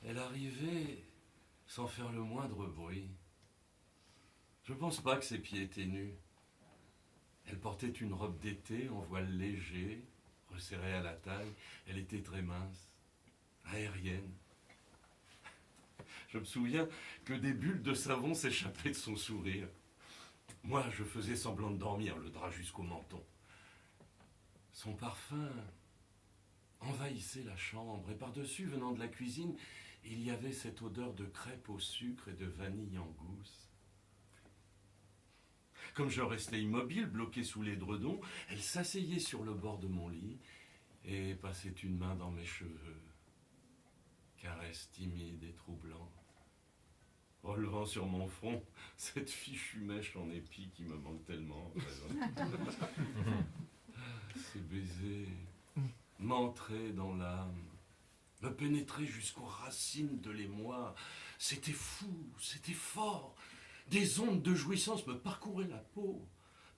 Elle arrivait sans faire le moindre bruit. Je pense pas que ses pieds étaient nus. Elle portait une robe d'été en voile léger, resserrée à la taille. Elle était très mince, aérienne. Je me souviens que des bulles de savon s'échappaient de son sourire. Moi, je faisais semblant de dormir, le drap jusqu'au menton. Son parfum envahissait la chambre, et par-dessus, venant de la cuisine, il y avait cette odeur de crêpes au sucre et de vanille en gousse. Comme je restais immobile, bloqué sous l'édredon, elle s'asseyait sur le bord de mon lit et passait une main dans mes cheveux. Caresse timide et troublante. Relevant sur mon front cette fichue mèche en épi qui me manque tellement. Ces baisers m'entraient dans l'âme, me pénétraient jusqu'aux racines de l'émoi. C'était fou, c'était fort. Des ondes de jouissance me parcouraient la peau.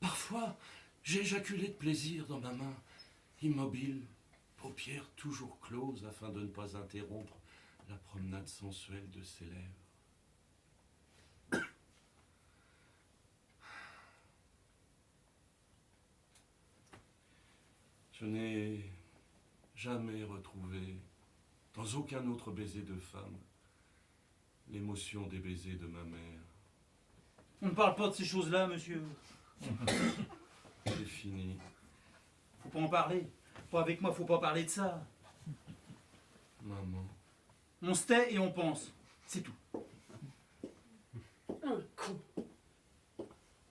Parfois, j'éjaculais de plaisir dans ma main, immobile, paupières toujours closes afin de ne pas interrompre la promenade sensuelle de ses lèvres. Je n'ai jamais retrouvé, dans aucun autre baiser de femme, l'émotion des baisers de ma mère. On ne parle pas de ces choses-là, monsieur. C'est fini. Faut pas en parler. Pas avec moi, faut pas parler de ça. Maman. On se tait et on pense. C'est tout. Un con.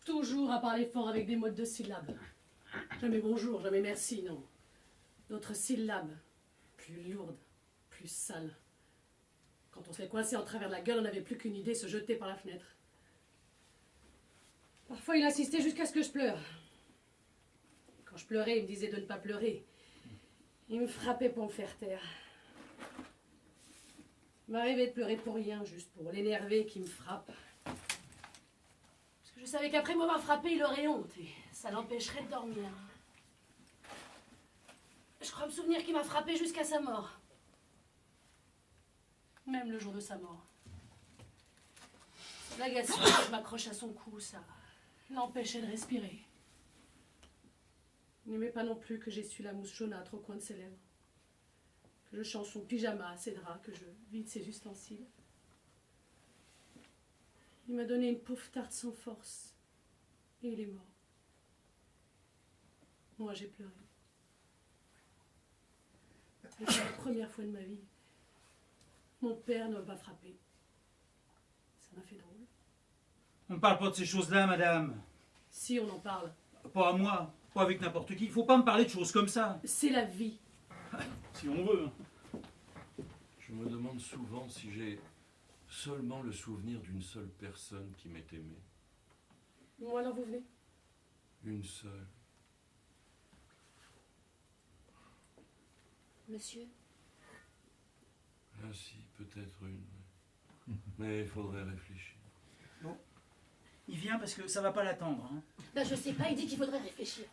Toujours à parler fort avec des mots de syllabes. Jamais bonjour, jamais merci, non. D'autres syllabes, plus lourdes, plus sales. Quand on se les coinçait en travers de la gueule, on n'avait plus qu'une idée, se jeter par la fenêtre. Parfois, il insistait jusqu'à ce que je pleure. Quand je pleurais, il me disait de ne pas pleurer. Il me frappait pour me faire taire. Il m'arrivait de pleurer pour rien, juste pour l'énerver qui me frappe. Parce que je savais qu'après m'avoir frappé, il aurait honte et ça l'empêcherait de dormir. Je crois me souvenir qu'il m'a frappé jusqu'à sa mort. Même le jour de sa mort. L'agacement, je m'accroche à son cou, ça l'empêchait de respirer. Il n'aimait pas non plus que j'essuie la mousse jaunâtre au coin de ses lèvres. Que je change son pyjama à ses draps, que je vide ses ustensiles. Il m'a donné une pauvre tarte sans force. Et il est mort. Moi, j'ai pleuré. C'est la première fois de ma vie. Mon père ne m'a pas frappé. Ça m'a fait drôle. On ne parle pas de ces choses-là, madame. Si, on en parle. Pas à moi, pas avec n'importe qui. Il faut pas me parler de choses comme ça. C'est la vie. Si on veut. Je me demande souvent si j'ai seulement le souvenir d'une seule personne qui m'ait aimé. Moi, alors vous venez. Une seule. Monsieur? Ah si, peut-être une. Mais il faudrait réfléchir. Bon. Il vient parce que ça va pas l'attendre. Hein. Ben je sais pas, il dit qu'il faudrait réfléchir.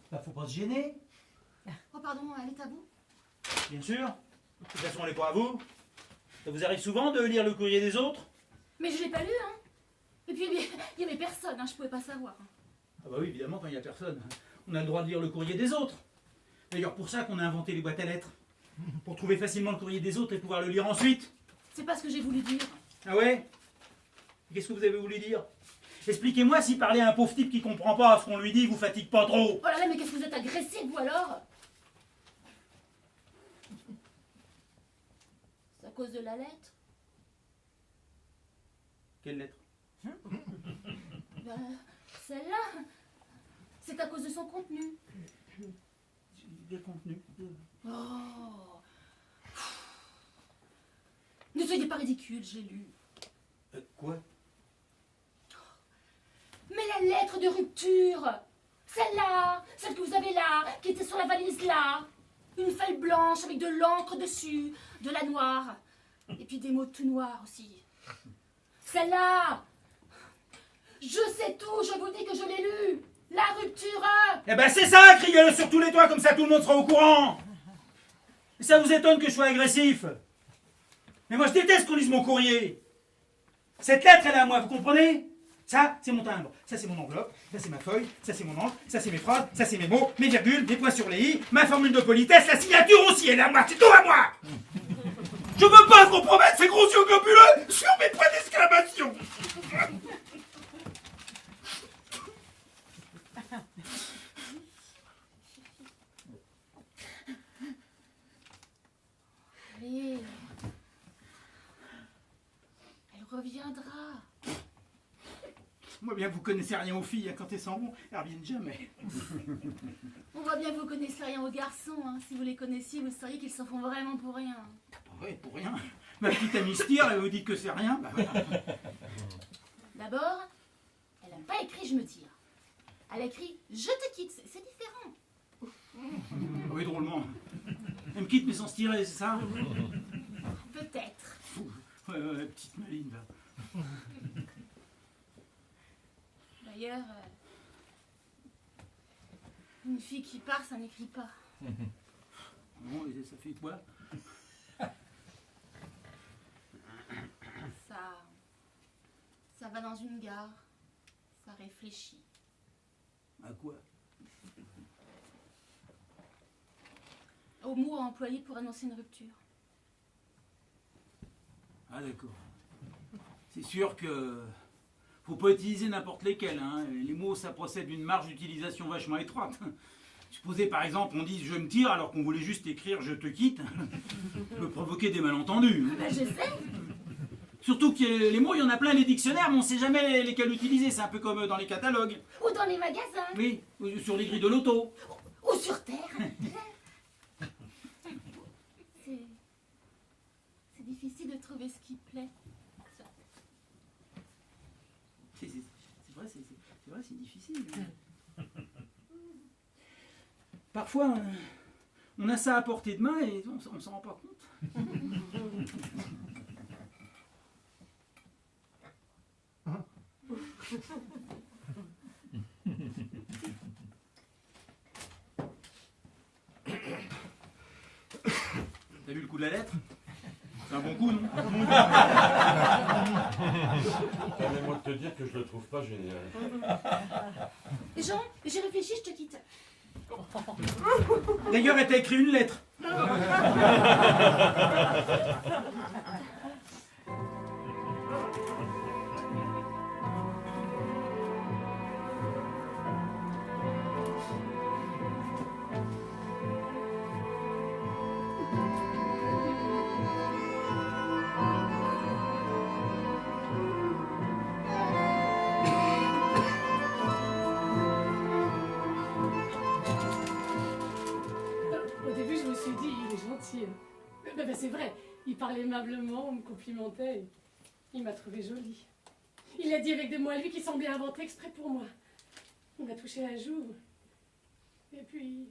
Bah, faut pas se gêner, Oh pardon, elle est à vous? bien sûr. De toute façon, elle est pas à vous. Ça vous arrive souvent de lire le courrier des autres? Mais je l'ai pas lu, hein. Et puis, il y avait personne, hein, je pouvais pas savoir. Hein. Ah bah oui, évidemment, quand il n'y a personne, on a le droit de lire le courrier des autres. D'ailleurs, pour ça qu'on a inventé les boîtes à lettres. Pour trouver facilement le courrier des autres et pouvoir le lire ensuite. C'est pas ce que j'ai voulu dire. Ah ouais? Qu'est-ce que vous avez voulu dire? Expliquez-moi si parler à un pauvre type qui comprend pas ce qu'on lui dit vous fatigue pas trop. Oh là là, mais qu'est-ce que vous êtes agressif, vous alors? C'est à cause de la lettre? Quelle lettre? Bah, celle-là. C'est à cause de son contenu. Quel contenu? Oh. Ne soyez pas ridicule, j'ai lu. Quoi? Mais la lettre de rupture! Celle-là! Celle que vous avez là, qui était sur la valise là! Une feuille blanche avec de l'encre dessus, de la noire. Et puis des mots tout noirs aussi. Celle-là! Je sais tout, je vous dis que je l'ai lu! La rupture! Eh ben c'est ça, criez-le sur tous les toits, comme ça tout le monde sera au courant! Et ça vous étonne que je sois agressif? Mais moi je déteste qu'on lise mon courrier! Cette lettre elle est à moi, vous comprenez? Ça, c'est mon timbre, ça c'est mon enveloppe, ça c'est ma feuille, ça c'est mon encre, ça c'est mes phrases, ça c'est mes mots, mes virgules, mes points sur les i, ma formule de politesse, la signature aussi, elle est à moi, c'est tout à moi! Je veux pas compromettre ces gros yeux globuleux sur mes points d'exclamation! Allez. Elle reviendra. Moi bien vous connaissez rien aux filles, hein, quand elles s'en vont, elles reviennent jamais. On voit bien que vous connaissez rien aux garçons. Hein. Si vous les connaissiez, vous sauriez qu'ils s'en font vraiment pour rien. Ouais, pour rien. Ma petite amie se tire et vous dites que c'est rien, bah voilà. D'abord, elle n'a pas écrit « je me tire ». Elle a écrit « je te quitte ». C'est différent. Oui, drôlement. Elle me quitte mais sans se tirer, c'est ça? Peut-être. Ouais, petite maline, va. D'ailleurs, une fille qui part, ça n'écrit pas. Bon, et ça fait quoi? Ça va dans une gare. Ça réfléchit. À quoi? Au mot à employer pour annoncer une rupture. Ah d'accord. C'est sûr que faut pas utiliser n'importe lesquels. Hein. Les mots, ça procède d'une marge d'utilisation vachement étroite. Supposez par exemple on dise je me tire alors qu'on voulait juste écrire je te quitte, ça peut provoquer des malentendus. Ben, je sais. Surtout que les mots, il y en a plein les dictionnaires, mais on sait jamais lesquels utiliser. C'est un peu comme dans les catalogues. Ou dans les magasins. Oui, ou sur les grilles de l'auto. Ou sur Terre. C'est difficile de trouver ce qui plaît. C'est vrai, c'est difficile. Parfois, on a ça à portée de main et on s'en rend pas compte. T'as vu le coup de la lettre? C'est un bon coup, non? Permets-moi de te dire que je le trouve pas génial. Jean, j'ai réfléchi, je te quitte. D'ailleurs, elle t'a écrit une lettre. Ben, c'est vrai, il parlait aimablement, on me complimentait. Il m'a trouvée jolie. Il l'a dit avec des mots à lui qui semblaient inventés exprès pour moi. Il m'a touché la joue. Et puis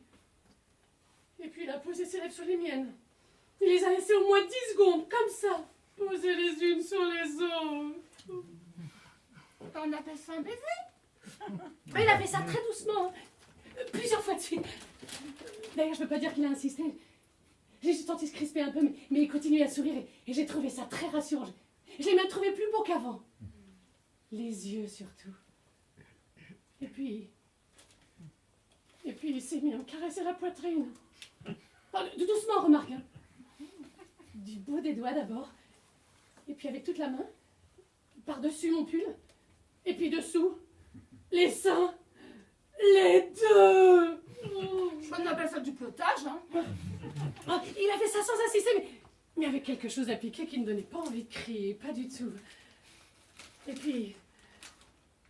il a posé ses lèvres sur les miennes. Il les a laissées au moins 10 secondes, comme ça, posées les unes sur les autres. On appelle ça un baiser? Mais il a fait ça très doucement, plusieurs fois de suite. D'ailleurs, je peux pas dire qu'il a insisté. J'ai senti se crisper un peu, mais il continuait à sourire et j'ai trouvé ça très rassurant. Je l'ai même trouvé plus beau qu'avant. Les yeux surtout. Et puis il s'est mis à me caresser la poitrine. Oh, doucement, remarque. Hein. Du bout des doigts d'abord. Et puis avec toute la main. Par-dessus mon pull. Et puis dessous. Les seins. Les deux. On appelle ça du potage, hein. Oh, il a fait ça sans insister, mais avec quelque chose à piquer qui ne donnait pas envie de crier. Pas du tout. Et puis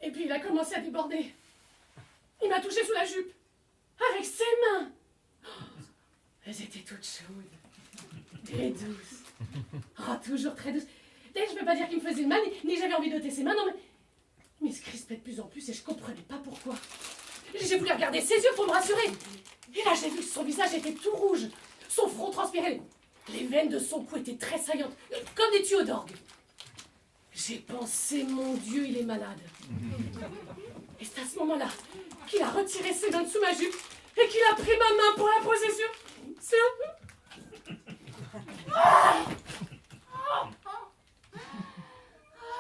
il a commencé à déborder. Il m'a touché sous la jupe. Avec ses mains. Oh, elles étaient toutes chaudes. Et douces. Oh, toujours très douces. D'ailleurs, je ne peux pas dire qu'il me faisait mal, ni j'avais envie d'ôter ses mains, non, mais il se crispait de plus en plus et je comprenais pas pourquoi. J'ai voulu regarder ses yeux pour me rassurer. Et là, j'ai vu que son visage était tout rouge. Son front transpirait. Les veines de son cou étaient très saillantes, comme des tuyaux d'orgue. J'ai pensé, mon Dieu, il est malade. Et c'est à ce moment-là qu'il a retiré ses mains de sous ma jupe et qu'il a pris ma main pour la poser sur...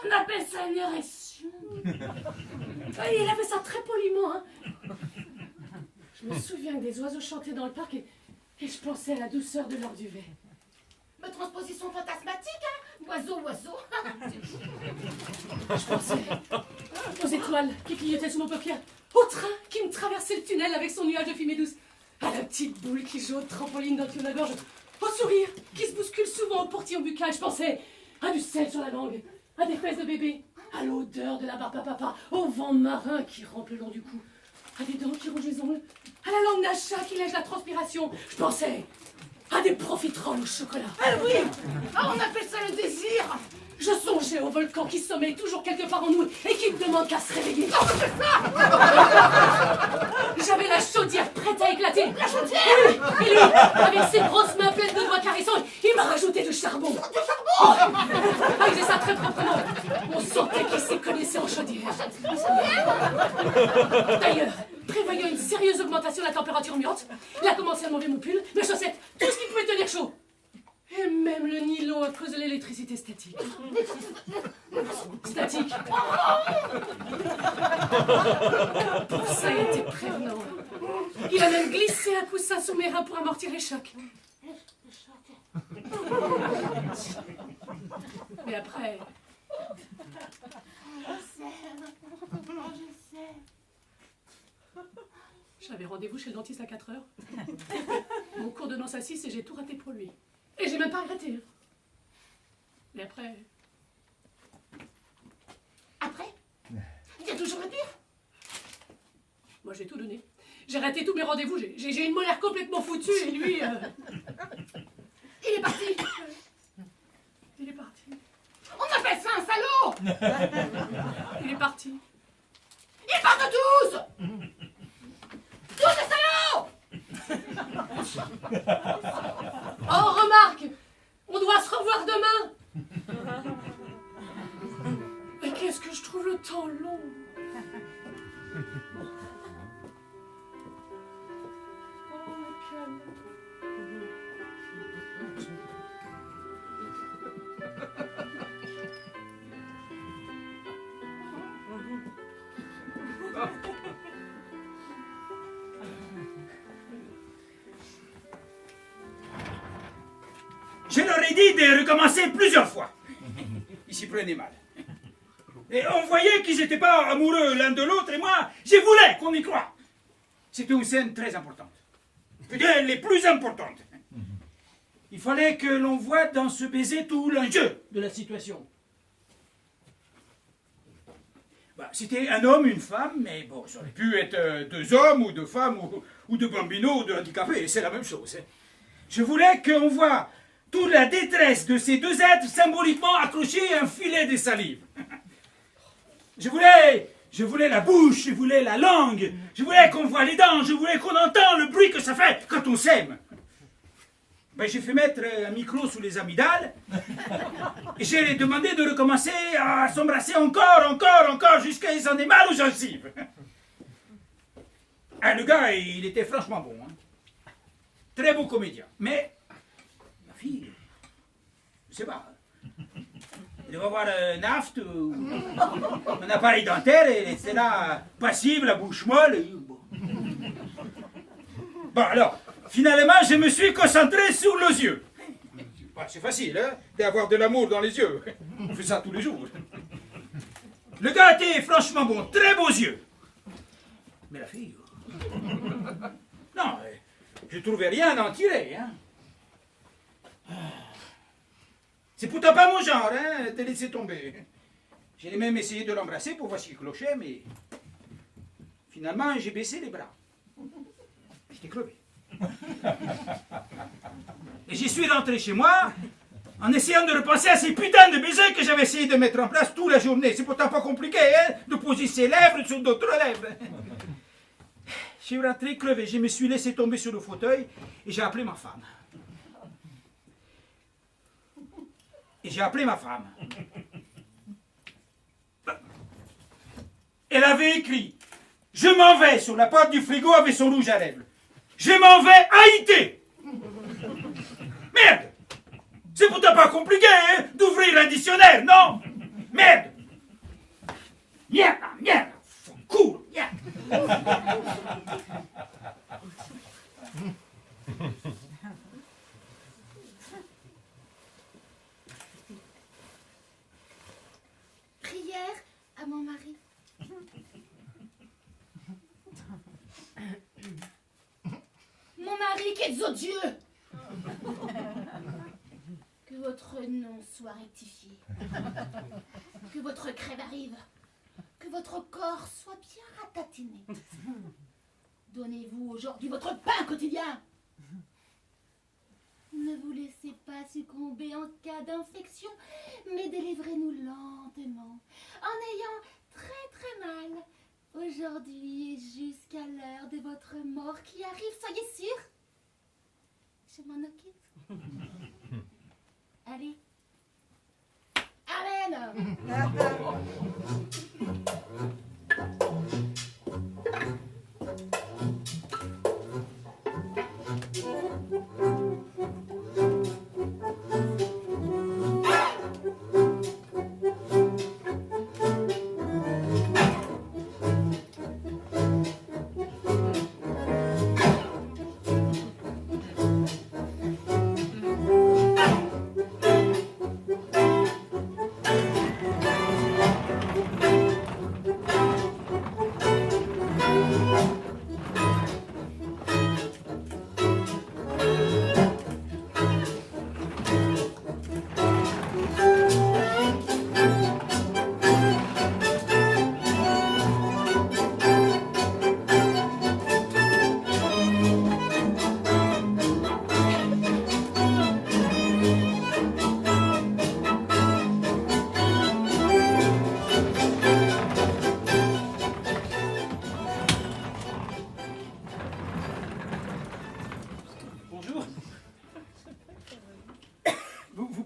On appelle ça une érection. Et il a fait ça très poliment. Hein. Je me souviens que des oiseaux chantaient dans le parc et je pensais à la douceur de leur duvet. Ma transposition fantasmatique, hein. Oiseau. Je pensais aux étoiles qui clignotaient sous mon paupière, au train qui me traversait le tunnel avec son nuage de fumée douce, à la petite boule qui joue au trampoline dans le tuyau de la gorge, au sourire qui se bouscule souvent au portillon buccal. Je pensais à du sel sur la langue, à des fesses de bébé, à l'odeur de la barbe à papa, au vent marin qui rampe le long du cou, à des dents qui rongent les ongles, à la langue d'un chat qui lèche la transpiration. Je pensais à des profiteroles au chocolat. Ah oui. Ah, on appelle ça le désir. Je songeais au volcan qui sommeille toujours quelque part en nous et qui ne demande qu'à se réveiller. J'avais la chaudière prête à éclater. La chaudière. Oui, et lui, avec ses grosses mains pleines de doigts caressants, il m'a rajouté du charbon. Du charbon. Ah, il faisait ça très proprement. On sentait qu'il s'y connaissait en chaudière. D'ailleurs, prévoyant une sérieuse augmentation de la température ambiante, il a commencé à m'enlever mon pull, mes chaussettes, tout ce qui pouvait tenir chaud. Et même le nylon à cause de l'électricité statique. Statique. Ça a été prévenant. Il a même glissé un coussin sous mes reins pour amortir les chocs. Mais après... Je sais. J'avais rendez-vous chez le dentiste à 4 heures. Mon cours de danse à 6 et j'ai tout raté pour lui. Et j'ai même pas regretté. Mais après... Après? Il y a toujours le pire? Moi, j'ai tout donné. J'ai raté tous mes rendez-vous. J'ai une molaire complètement foutue et lui... Il est parti. Il est parti. On appelle ça un salaud. Il est parti. Il part de 12. 12 salauds. Oh, remarque! On doit se revoir demain! Mais qu'est-ce que je trouve le temps long! Oh, mais calme. Je leur ai dit de recommencer plusieurs fois. Ils s'y prenaient mal. Et on voyait qu'ils n'étaient pas amoureux l'un de l'autre, et moi, je voulais qu'on y croie. C'était une scène très importante. Peut-être les plus importantes. Il fallait que l'on voie dans ce baiser tout l'enjeu de la situation. Bah, c'était un homme, une femme, mais bon, ça aurait pu être deux hommes, ou deux femmes, ou deux bambinos, ou deux handicapés, c'est la même chose. Je voulais qu'on voie toute la détresse de ces deux êtres symboliquement accrochés à un filet de salive. Je voulais la bouche, je voulais la langue, je voulais qu'on voit les dents, je voulais qu'on entende le bruit que ça fait quand on s'aime. Ben, j'ai fait mettre un micro sous les amygdales et j'ai demandé de recommencer à s'embrasser encore, jusqu'à ce qu'ils en aient mal aux gencives. Ah, le gars, il était franchement bon. Hein. Très beau comédien. Mais, ma fille, je sais pas. Il devait avoir un aft ou un appareil dentaire et était là, passive, la bouche molle. Bon, alors, finalement, je me suis concentré sur les yeux. Bah, c'est facile, hein, d'avoir de l'amour dans les yeux. On fait ça tous les jours. Le gars était franchement bon, très beaux yeux. Mais la fille... Non, je trouvais rien à en tirer, hein. C'est pourtant pas mon genre, hein, de laisser tomber. J'ai même essayé de l'embrasser pour voir s'il clochait, mais... Finalement, j'ai baissé les bras. J'étais crevé. Et j'y suis rentré chez moi en essayant de repenser à ces putains de baisers que j'avais essayé de mettre en place toute la journée. C'est pourtant pas compliqué, hein, de poser ses lèvres sur d'autres lèvres. Je suis rentré crevé, je me suis laissé tomber sur le fauteuil et j'ai appelé ma femme. Elle avait écrit « Je m'en vais » sur la porte du frigo avec son rouge à lèvres. « Je m'en vais Haïti !» Merde! C'est pourtant pas compliqué, hein, d'ouvrir un dictionnaire, non? Merde! Merde! Cool! Prière à mon mari. Mon mari qui est odieux. Que votre nom soit rectifié. Que votre crève arrive. Que votre corps soit bien ratatiné. Donnez-vous aujourd'hui votre pain quotidien. Ne vous laissez pas succomber en cas d'infection, mais délivrez-nous lentement, en ayant très mal, aujourd'hui et jusqu'à l'heure de votre mort qui arrive, soyez sûrs. Je m'en occupe. Allez. Amen.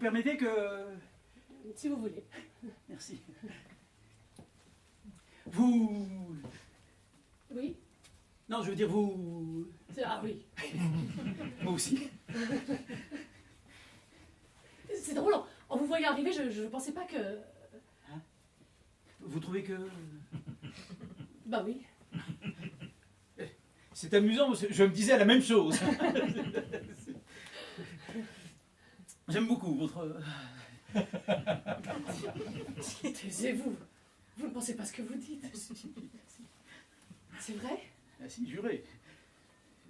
Permettez que... Si vous voulez. Merci. Vous... Oui. Non, je veux dire vous... Ah oui. Moi aussi. C'est drôle, en vous voyant arriver, je ne pensais pas que... Hein? Vous trouvez que... Bah oui. C'est amusant, je me disais la même chose. J'aime beaucoup votre... Taisez-vous. Vous ne pensez pas ce que vous dites. C'est vrai? Ah, si, juré.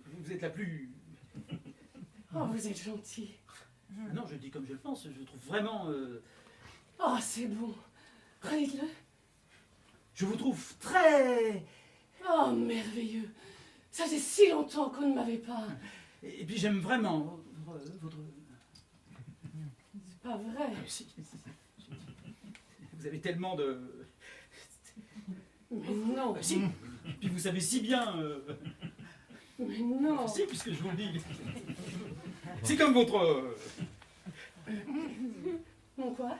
Vous êtes la plus... Oh, vous êtes gentil. Ah non, je le dis comme je le pense. Je trouve vraiment... Oh, c'est bon. Redites-le. Je vous trouve très... Oh, merveilleux. Ça faisait si longtemps qu'on ne m'avait pas... Et puis j'aime vraiment votre... pas vrai. Si. Vous avez tellement de... Mais non. Si. Puis vous savez si bien... Mais non. Si, puisque je vous le dis. C'est comme votre... Mon quoi?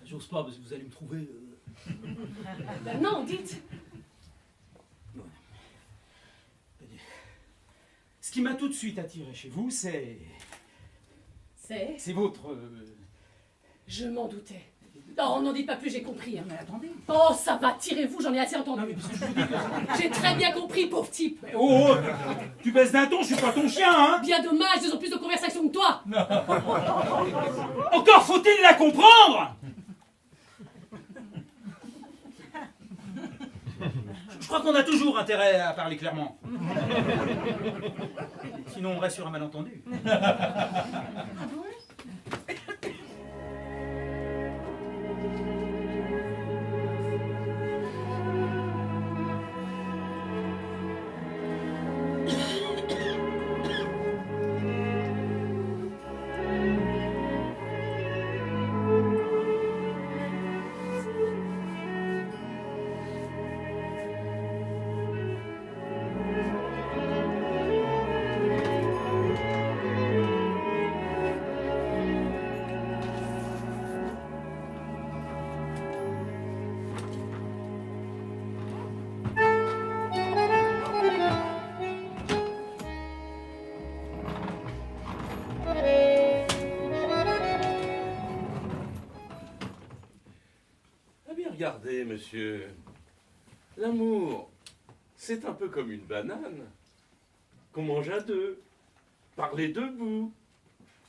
J'ose pas, parce que vous allez me trouver... Ben non, dites. Ce qui m'a tout de suite attiré chez vous, c'est votre... Je m'en doutais. Oh, n'en dites pas plus, j'ai compris. Hein. Mais attendez. Oh, ça va, tirez-vous, j'en ai assez Non, entendu. mais parce que je vous dis que... J'ai très bien compris, pauvre type. Oh, tu baisses d'un ton, je suis pas ton chien, hein. Bien dommage, ils ont plus de conversation que toi. Encore faut-il la comprendre. Je crois qu'on a toujours intérêt à parler clairement. Sinon, on reste sur un malentendu. Ah bon? Ah bien, regardez, monsieur. L'amour, c'est un peu comme une banane qu'on mange à deux, par les deux bouts.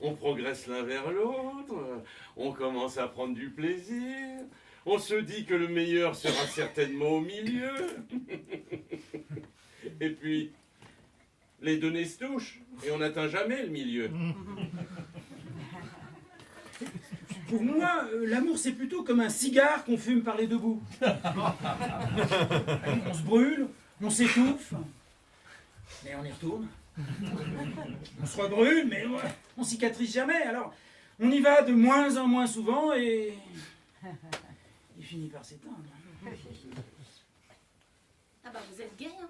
On progresse l'un vers l'autre, on commence à prendre du plaisir, on se dit que le meilleur sera certainement au milieu. Et puis, les deux nez se touchent et on n'atteint jamais le milieu. Pour moi, l'amour, c'est plutôt comme un cigare qu'on fume par les deux bouts. On se brûle, on s'étouffe, mais on y retourne. On se rebrûle, mais on cicatrise jamais. Alors, on y va de moins en moins souvent et il finit par s'éteindre. Ah bah vous êtes gay, hein?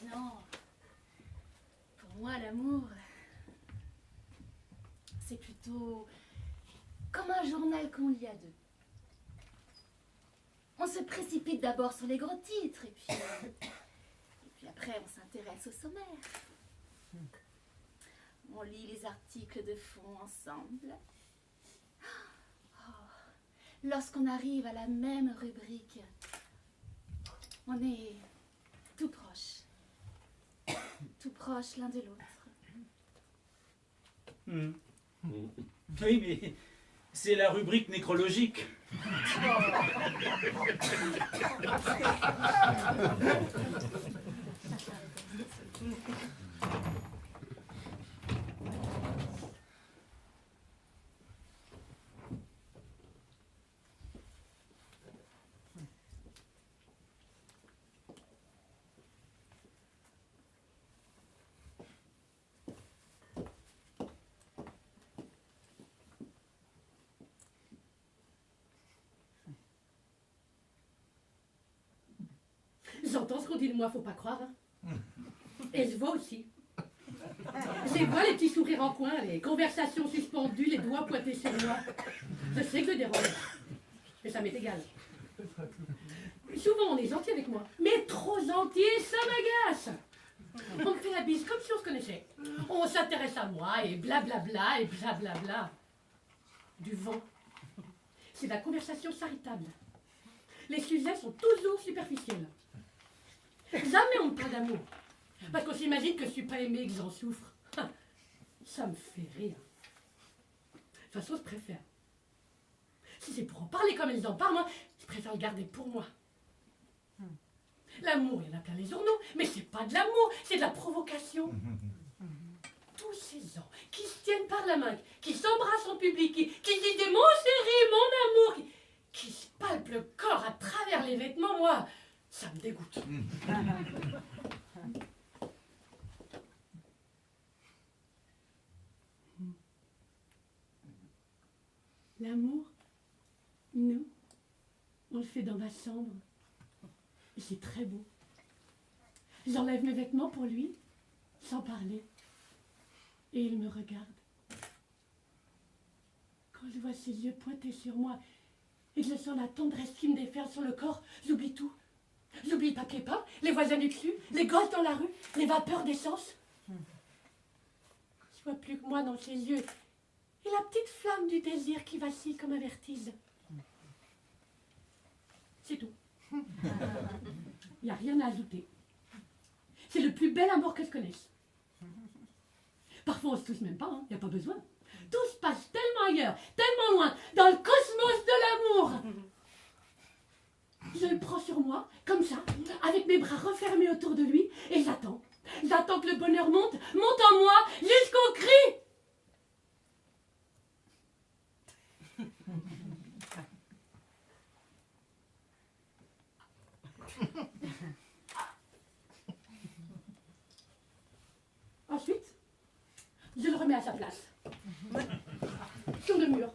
Non. Pour moi, l'amour, c'est plutôt comme un journal qu'on lit à deux. On se précipite d'abord sur les gros titres et puis après on s'intéresse au sommaire. On lit les articles de fond ensemble. Oh, lorsqu'on arrive à la même rubrique, on est tout proche l'un de l'autre. Oui, mais c'est la rubrique nécrologique. J'entends ce qu'on dit de moi, faut pas croire. Hein. Et je vois aussi. Je vois les petits sourires en coin, les conversations suspendues, les doigts pointés sur moi. Je sais que je dérange. Mais ça m'est égal. Souvent on est gentil avec moi. Mais trop gentil, ça m'agace. On me fait la bise comme si on se connaissait. On s'intéresse à moi et blablabla et blablabla. Du vent. C'est de la conversation charitable. Les sujets sont toujours superficiels. Jamais on me parle d'amour. Parce qu'on s'imagine que je suis pas aimée et que j'en souffre. Ça me fait rire. De toute façon, je préfère. Si c'est pour en parler comme ils en parlent, moi, je préfère le garder pour moi. L'amour, il y en a plein les journaux, mais c'est pas de l'amour, c'est de la provocation. Tous ces gens qui se tiennent par la main, qui s'embrassent en public, qui se disent des mots serrés, mon amour, qui se palpent le corps à travers les vêtements, moi, ça me dégoûte. L'amour, nous, on le fait dans ma chambre. Et c'est très beau. J'enlève mes vêtements pour lui, sans parler. Et il me regarde. Quand je vois ses yeux pointés sur moi et que je sens la tendresse qui me déferle sur le corps, j'oublie tout. J'oublie papier peint, les voisins du dessus, les gosses dans la rue, les vapeurs d'essence. Je vois plus que moi dans ses yeux et la petite flamme du désir qui vacille comme un vertige. C'est tout. Il n'y a rien à ajouter. C'est le plus bel amour que je connaisse. Parfois on se touche même pas, il n'y a pas besoin. Tout se passe tellement ailleurs, tellement loin, dans le cosmos de l'amour. Je le prends sur moi, comme ça, avec mes bras refermés autour de lui, et j'attends. J'attends que le bonheur monte en moi, jusqu'au cri. Ensuite, je le remets à sa place. Sur le mur.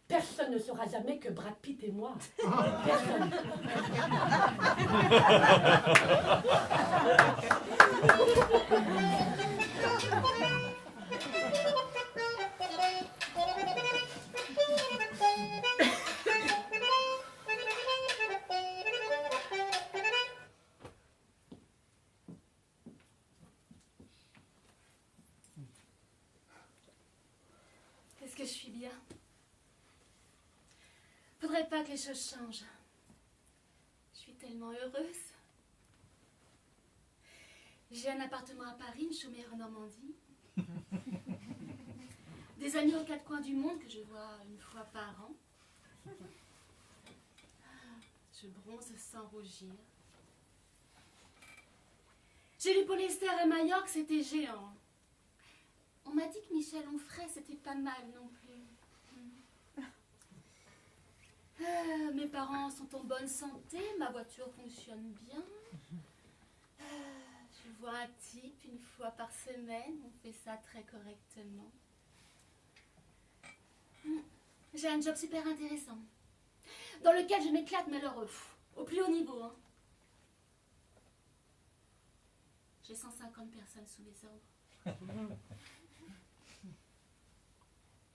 Personne ne saura jamais que Brad Pitt et moi. Personne. Est-ce que je suis bien? Faudrait pas que les choses changent. Je suis tellement heureuse. J'ai un appartement à Paris, une chaumière en Normandie. Des amis aux quatre coins du monde que je vois une fois par an. Je bronze sans rougir. J'ai lu Polyester à Majorque, c'était géant. On m'a dit que Michel Onfray, c'était pas mal non plus. Mes parents sont en bonne santé, ma voiture fonctionne bien. Je vois un type une fois par semaine, on fait ça très correctement. J'ai un job super intéressant, dans lequel je m'éclate, mais alors au plus haut niveau. J'ai 150 personnes sous mes ordres.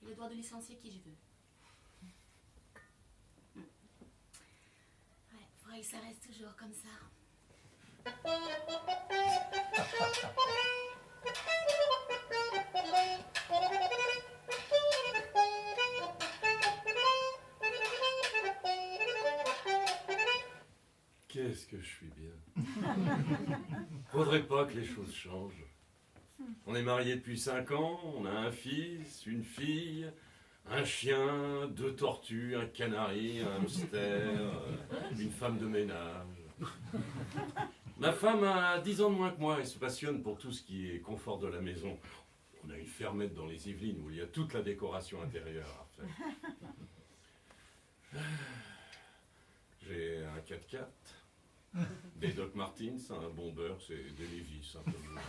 Et le droit de licencier qui je veux. Faudrait que ça reste toujours comme ça. Qu'est-ce que je suis bien. Faudrait pas que les choses changent. On est mariés depuis 5 ans, on a un fils, une fille, un chien, 2 tortues, un canari, un hamster, une femme de ménage. Ma femme a 10 ans de moins que moi et se passionne pour tout ce qui est confort de la maison. On a une fermette dans les Yvelines où il y a toute la décoration intérieure à faire. J'ai un 4x4, des Doc Martens, un bon beurre, c'est des Levi's un peu moins.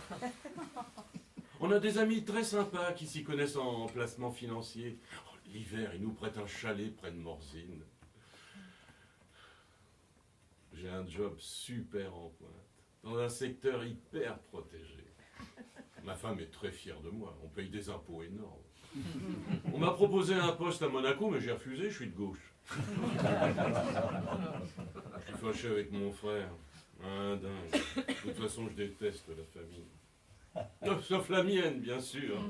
On a des amis très sympas qui s'y connaissent en placement financier. Oh, l'hiver, ils nous prêtent un chalet près de Morzine. J'ai un job super en pointe, dans un secteur hyper protégé. Ma femme est très fière de moi, on paye des impôts énormes. On m'a proposé un poste à Monaco, mais j'ai refusé, je suis de gauche. Je suis fâché avec mon frère, un dingue. De toute façon, je déteste la famille. Sauf la mienne, bien sûr.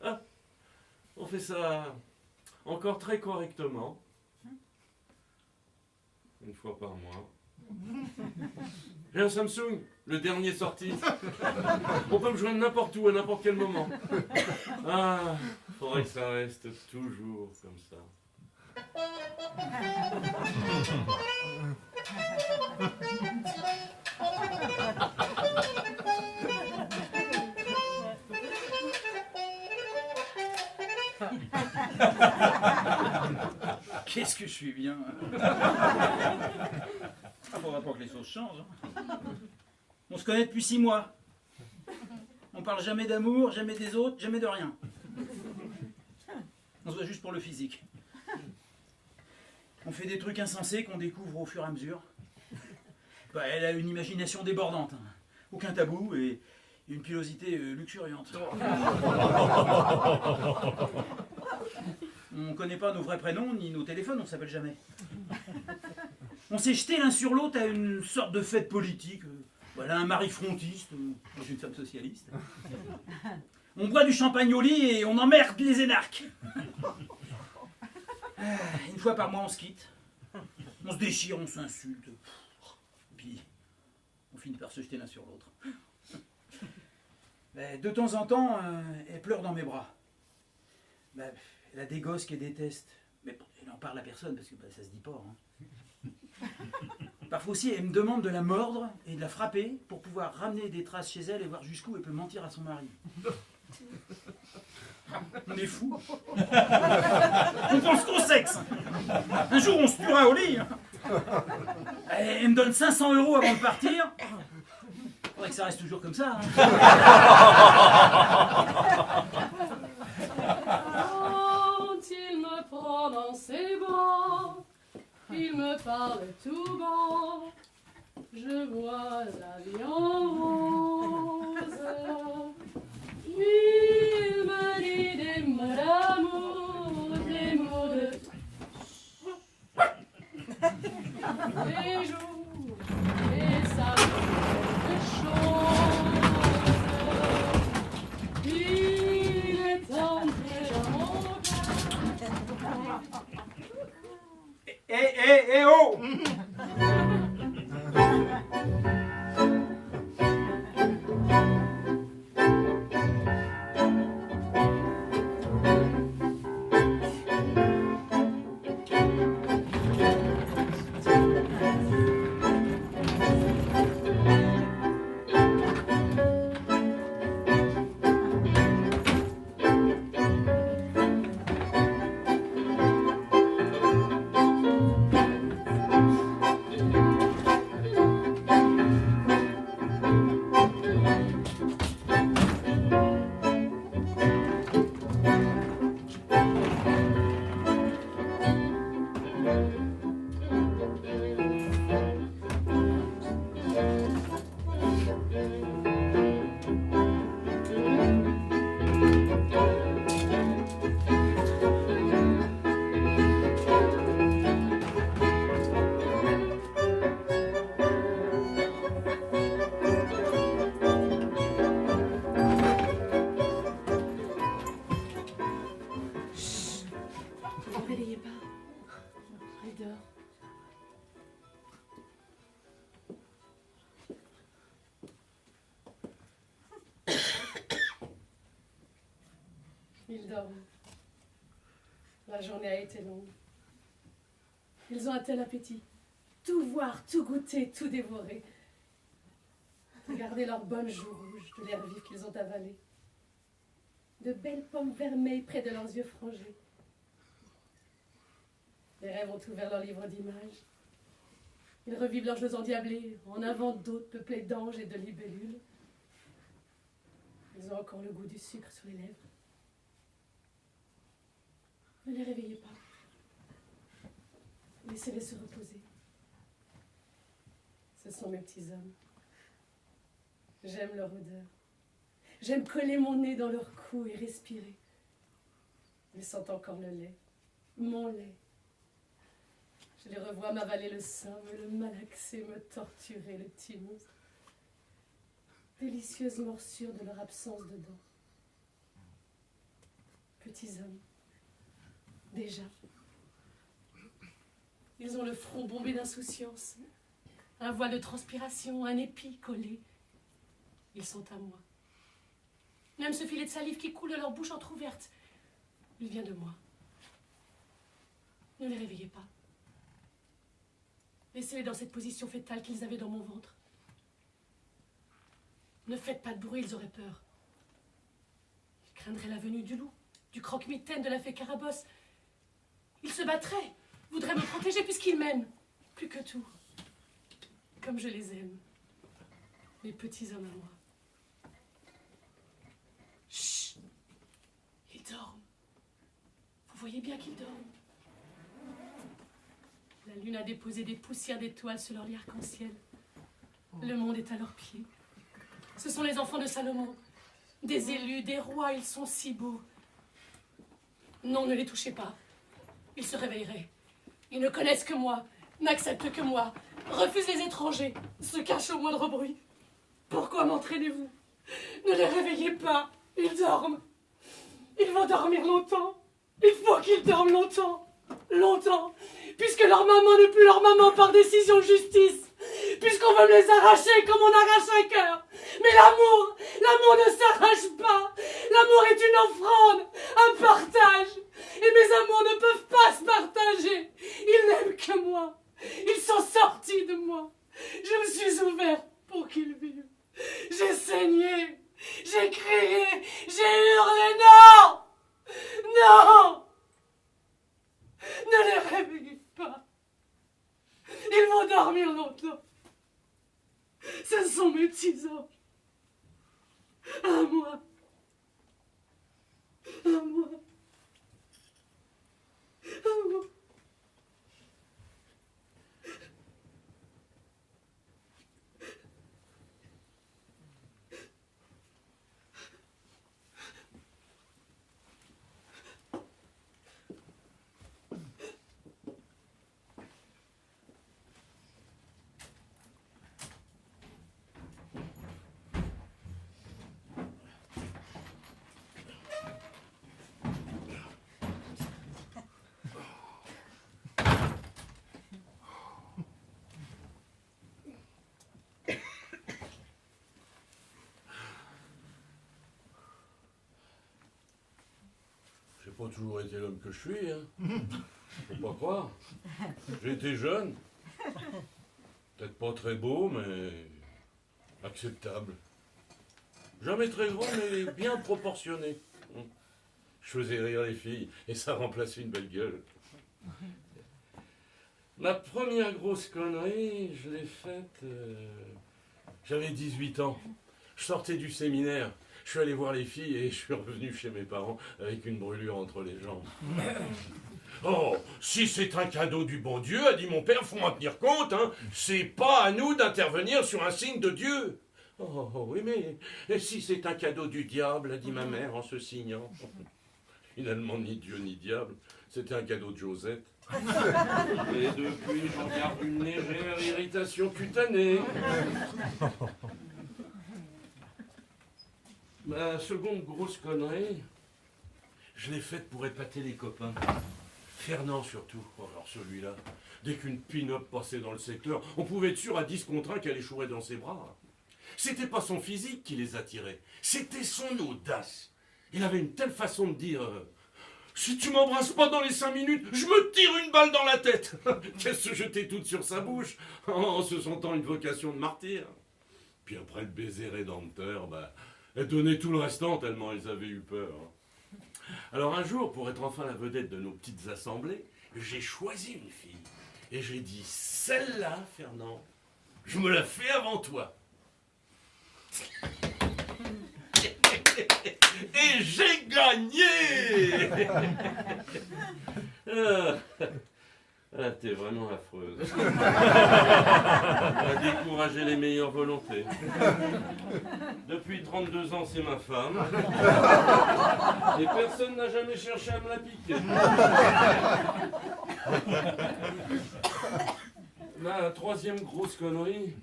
Ah, on fait ça encore très correctement. Une fois par mois. J'ai un Samsung, le dernier sorti. On peut me joindre n'importe où, à n'importe quel moment. Ah, faudrait que ça reste toujours comme ça. Qu'est-ce que je suis bien. Faudra pas que les choses changent. On se connaît depuis 6 mois. On parle jamais d'amour, jamais des autres, jamais de rien. On se voit juste pour le physique. On fait des trucs insensés qu'on découvre au fur et à mesure. Bah, elle a une imagination débordante, hein. Aucun tabou et une pilosité luxuriante. On ne connaît pas nos vrais prénoms ni nos téléphones, on ne s'appelle jamais. On s'est jeté l'un sur l'autre à une sorte de fête politique. Voilà, un mari frontiste, moi j'ai une femme socialiste. On boit du champagne au lit et on emmerde les énarques. Une fois par mois, on se quitte. On se déchire, on s'insulte. Puis, on finit par se jeter l'un sur l'autre. De temps en temps, elle pleure dans mes bras. Elle a des gosses qu'elle déteste. Mais elle n'en parle à personne parce que ça se dit pas. Hein. Parfois aussi, elle me demande de la mordre et de la frapper pour pouvoir ramener des traces chez elle et voir jusqu'où elle peut mentir à son mari. On est fous. On pense qu'au sexe. Un jour, on se tuera au lit. Elle me donne 500 € avant de partir. Faudrait que ça reste toujours comme ça. Hein. Quand il me prend dans ses bras, il me parle tout bas, je vois la vie en rose. Il me dit des mots d'amour, des mots de... Des jours, et ça me fait chose. Il est entré dans mon cœur. Oh! Ils dorment. La journée a été longue. Ils ont un tel appétit. Tout voir, tout goûter, tout dévorer. Regardez leurs bonnes joues rouges de l'air vif qu'ils ont avalé. De belles pommes vermeilles près de leurs yeux frangés. Les rêves ont ouvert leurs livres d'images. Ils revivent leurs jeux endiablés, en inventent d'autres peuplés d'anges et de libellules. Ils ont encore le goût du sucre sur les lèvres. Ne les réveillez pas. Laissez-les se reposer. Ce sont mes petits hommes. J'aime leur odeur. J'aime coller mon nez dans leur cou et respirer. Ils sentent encore le lait, mon lait. Je les revois m'avaler le sein, me le malaxer, me torturer le timos. Délicieuse morsure de leur absence de dents. Petits hommes. Déjà. Ils ont le front bombé d'insouciance, un voile de transpiration, un épi collé. Ils sont à moi. Même ce filet de salive qui coule de leur bouche entr'ouverte, il vient de moi. Ne les réveillez pas. Laissez-les dans cette position fétale qu'ils avaient dans mon ventre. Ne faites pas de bruit, ils auraient peur. Ils craindraient la venue du loup, du croque-mitaine, de la fée Carabosse. Ils se battraient, voudraient me protéger puisqu'ils m'aiment, plus que tout. Comme je les aime, mes petits hommes à moi. voyez bien qu'ils dorment. La lune a déposé des poussières d'étoiles sur leur lit arc-en-ciel. Le monde est à leurs pieds. Ce sont les enfants de Salomon. Des élus, des rois, ils sont si beaux. Non, ne les touchez pas. Ils se réveilleraient. Ils ne connaissent que moi, n'acceptent que moi, refusent les étrangers, se cachent au moindre bruit. Pourquoi m'entraînez-vous? Ne les réveillez pas, ils dorment. Ils vont dormir longtemps. Il faut qu'ils dorment longtemps. Longtemps. Puisque leur maman n'est plus leur maman par décision de justice. Puisqu'on veut me les arracher comme on arrache un cœur. Mais l'amour ne s'arrache pas. L'amour est une offrande, un partage. Et mes amours ne peuvent pas se partager. Ils n'aiment que moi. Ils sont sortis de moi. Je me suis ouverte pour qu'ils vivent. J'ai saigné, j'ai crié, j'ai hurlé. Non! Non! Ne les réveillez pas. Ils vont dormir longtemps. Ce sont mes petits anges. À moi. À moi. À moi. J'ai pas toujours été l'homme que je suis, hein. Faut pas croire. J'ai été jeune. Peut-être pas très beau, mais acceptable. Jamais très grand, mais bien proportionné. Je faisais rire les filles, et ça remplaçait une belle gueule. Ma première grosse connerie, je l'ai faite... J'avais 18 ans. Je sortais du séminaire. Je suis allé voir les filles et je suis revenu chez mes parents avec une brûlure entre les jambes. Oh, si c'est un cadeau du bon Dieu, a dit mon père, faut en tenir compte, hein. C'est pas à nous d'intervenir sur un signe de Dieu. Oh, oui, mais et si c'est un cadeau du diable, a dit ma mère en se signant. Finalement, ni Dieu ni diable, c'était un cadeau de Josette. Et depuis, j'en garde une légère irritation cutanée. Ma seconde grosse connerie, je l'ai faite pour épater les copains. Fernand surtout, oh, alors celui-là, dès qu'une pin-up passait dans le secteur, on pouvait être sûr à 10 contre 1 qu'elle échouerait dans ses bras. C'était pas son physique qui les attirait, c'était son audace. Il avait une telle façon de dire si tu m'embrasses pas dans les 5 minutes, je me tire une balle dans la tête. Qu'elle se jetait toute sur sa bouche, en se sentant une vocation de martyr. Puis après le baiser rédempteur, elle donnait tout le restant tellement elles avaient eu peur. Alors un jour, pour être enfin la vedette de nos petites assemblées, j'ai choisi une fille. Et j'ai dit, celle-là, Fernand, je me la fais avant toi. Et j'ai gagné. Ah, t'es vraiment affreuse. A découragé les meilleures volontés. Depuis 32 ans, c'est ma femme. Et personne n'a jamais cherché à me la piquer. Ma troisième grosse connerie,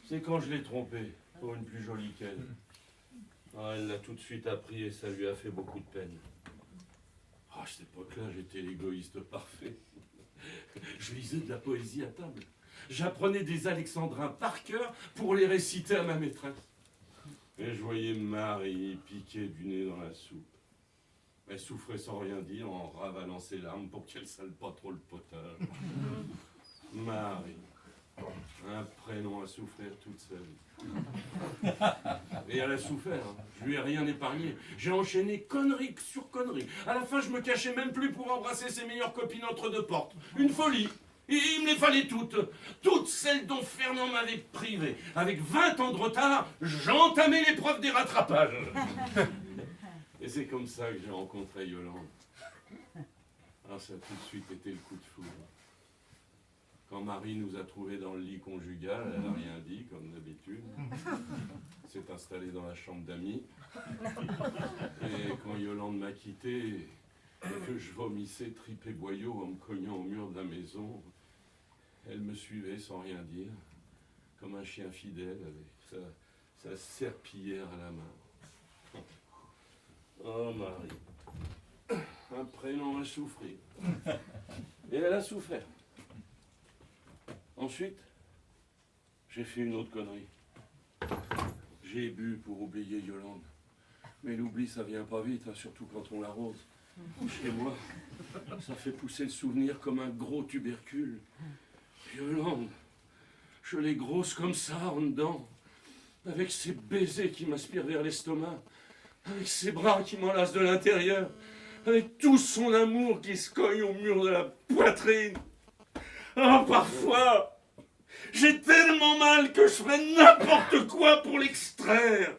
c'est quand je l'ai trompée pour une plus jolie qu'elle. Ah, elle l'a tout de suite appris et ça lui a fait beaucoup de peine. À cette époque-là, j'étais l'égoïste parfait. Je lisais de la poésie à table. J'apprenais des alexandrins par cœur pour les réciter à ma maîtresse. Et je voyais Marie piquer du nez dans la soupe. Elle souffrait sans rien dire en ravalant ses larmes pour qu'elle sale pas trop le potage. Marie. Un prénom à souffrir toute sa vie. Et elle a souffert, hein. Je lui ai rien épargné. J'ai enchaîné connerie sur connerie. À la fin, je me cachais même plus pour embrasser ses meilleures copines entre deux portes. Une folie. Et il me les fallait toutes. Toutes celles dont Fernand m'avait privé. Avec 20 ans de retard, j'entamais l'épreuve des rattrapages. Et c'est comme ça que j'ai rencontré Yolande. Ah, ça a tout de suite été le coup de foudre. Quand Marie nous a trouvés dans le lit conjugal, elle n'a rien dit, comme d'habitude. S'est installée dans la chambre d'amis. Et quand Yolande m'a quitté, et que je vomissais tripes et boyaux en me cognant au mur de la maison, elle me suivait sans rien dire, comme un chien fidèle avec sa serpillière à la main. Oh Marie, un prénom à souffrir. Et elle a souffert. Ensuite, j'ai fait une autre connerie. J'ai bu pour oublier Yolande. Mais l'oubli, ça vient pas vite, hein, surtout quand on l'arrose. Chez moi, ça fait pousser le souvenir comme un gros tubercule. Yolande, je l'ai grosse comme ça en dedans, avec ses baisers qui m'aspirent vers l'estomac, avec ses bras qui m'enlacent de l'intérieur, avec tout son amour qui se cogne au mur de la poitrine. Oh, parfois, j'ai tellement mal que je ferais n'importe quoi pour l'extraire.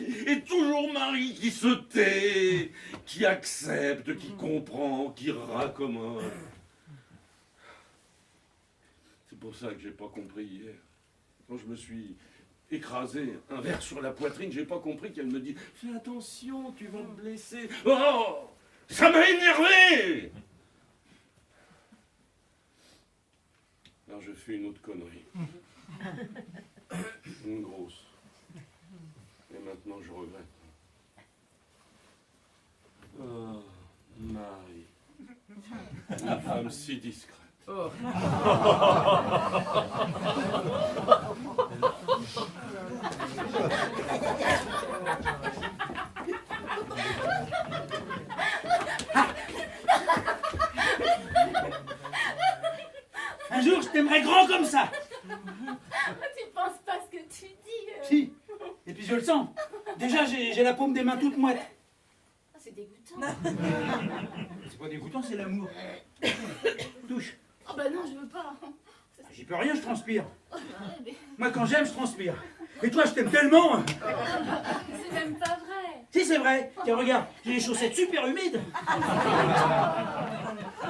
Et toujours Marie qui se tait, qui accepte, qui comprend, qui raccommode. C'est pour ça que j'ai pas compris hier. Quand je me suis écrasé, un verre sur la poitrine, j'ai pas compris qu'elle me dit « Fais attention, tu vas te blesser. » Oh, ça m'a énervé. Alors je fais une autre connerie. Une grosse. Et maintenant je regrette. Oh, Marie. Une femme si discrète. Oh. Un jour, je t'aimerai grand comme ça. Tu penses pas ce que tu dis. Si. Et puis je le sens. Déjà, j'ai la paume des mains toute moite. Ah, c'est dégoûtant. C'est pas dégoûtant, c'est l'amour. Touche. Oh bah non, je veux pas. J'y peux rien, je transpire. Oh, mais Moi, quand j'aime, je transpire. Et toi, je t'aime tellement. c'est même pas vrai. Si, c'est vrai. Tiens, regarde, j'ai les chaussettes super humides. Ah,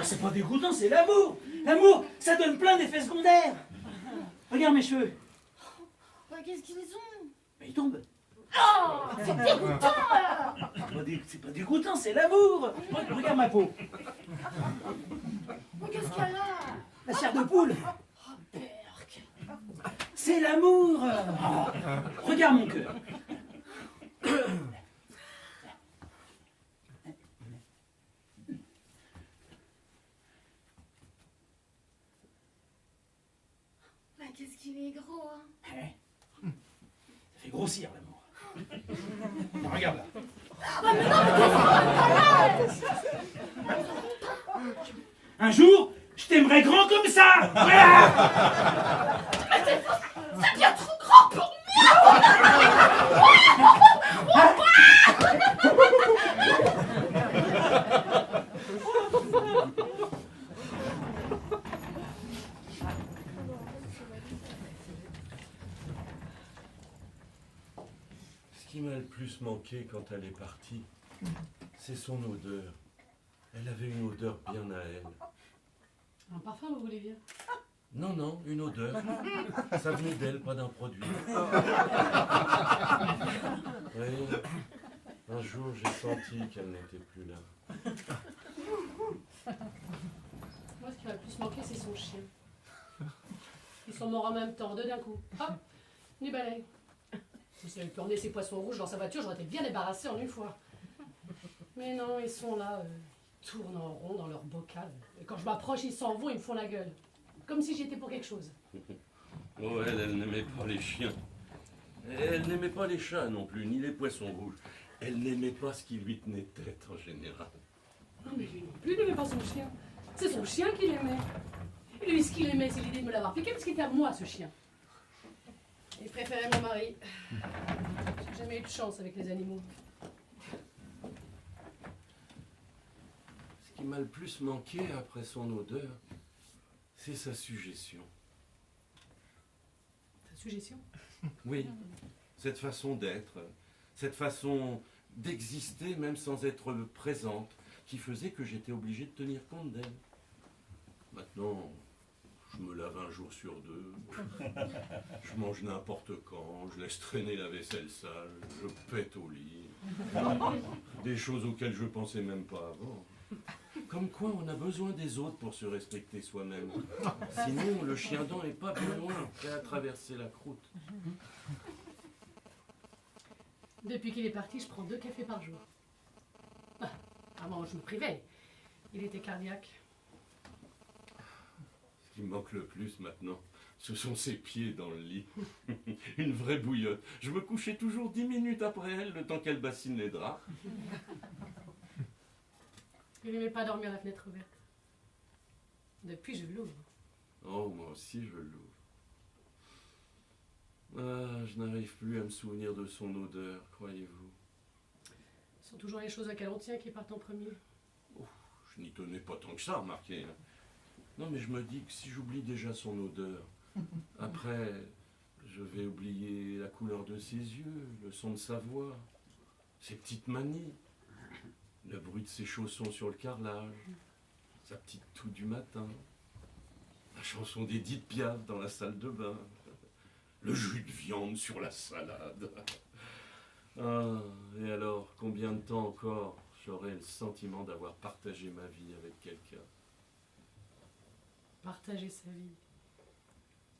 c'est pas dégoûtant, c'est l'amour. L'amour, ça donne plein d'effets secondaires. Regarde mes cheveux. Bah, qu'est-ce qu'ils ont? Mais ils tombent. Oh, c'est dégoûtant. C'est pas dégoûtant, c'est l'amour. Regarde ma peau. Mais qu'est-ce qu'il y a là? La chair de poule. Oh, berk. C'est l'amour. Regarde mon cœur. Bah, qu'est-ce qu'il est gros, hein? Ouais. Ça fait grossir l'amour. Regarde là. Un jour, je t'aimerai grand comme ça. Voilà. C'est bien trop grand pour Ce qui m'a le plus manqué quand elle est partie, c'est son odeur. Elle avait une odeur bien à elle. Un parfum, vous voulez dire? Non, non, une odeur. Ça venait d'elle, pas d'un produit. Oui, un jour j'ai senti qu'elle n'était plus là. Moi, ce qui m'a le plus manqué, c'est son chien. Ils sont morts en même temps, deux d'un coup. Hop, du balai. Si j'avais pu emmener ces poissons rouges dans sa voiture, j'aurais été bien débarrassée en une fois. Mais non, ils sont là, ils tournent en rond dans leur bocal. Et quand je m'approche, ils s'en vont, ils me font la gueule. Comme si j'étais pour quelque chose. Oh, elle n'aimait pas les chiens. Elle n'aimait pas les chats non plus, ni les poissons rouges. Elle n'aimait pas ce qui lui tenait tête en général. Non, mais lui non plus, il n'aimait pas son chien. C'est son chien qu'il aimait. Et lui, ce qu'il aimait, c'est l'idée de me l'avoir piqué, parce qu'il était à moi, ce chien. Il préférait mon mari. J'ai jamais eu de chance avec les animaux. Ce qui m'a le plus manqué après son odeur, c'est sa suggestion. Ta suggestion? Oui, cette façon d'être, cette façon d'exister même sans être présente, qui faisait que j'étais obligé de tenir compte d'elle. Maintenant, je me lave un jour sur deux, je mange n'importe quand, je laisse traîner la vaisselle sale, je pète au lit. Des choses auxquelles je pensais même pas avant. Comme quoi on a besoin des autres pour se respecter soi-même. Sinon, le chien dent n'est pas bien loin qu'à traverser la croûte. Depuis qu'il est parti, je prends 2 cafés par jour. Ah, avant, je me privais. Il était cardiaque. Ce qui me manque le plus maintenant, ce sont ses pieds dans le lit. Une vraie bouillotte. Je me couchais toujours 10 minutes après elle, le temps qu'elle bassine les draps. Il n'aimait pas dormir la fenêtre ouverte. Depuis, je l'ouvre. Oh, moi aussi je l'ouvre. Ah, je n'arrive plus à me souvenir de son odeur, croyez-vous. Ce sont toujours les choses auxquelles on tient qui partent en premier. Je n'y tenais pas tant que ça, remarquez. Non, mais je me dis que si j'oublie déjà son odeur, après, je vais oublier la couleur de ses yeux, le son de sa voix, ses petites manies, le bruit de ses chaussons sur le carrelage, sa petite toux du matin, la chanson d'Édith Piaf dans la salle de bain, le jus de viande sur la salade. Ah, et alors, combien de temps encore j'aurai le sentiment d'avoir partagé ma vie avec quelqu'un? Partager sa vie.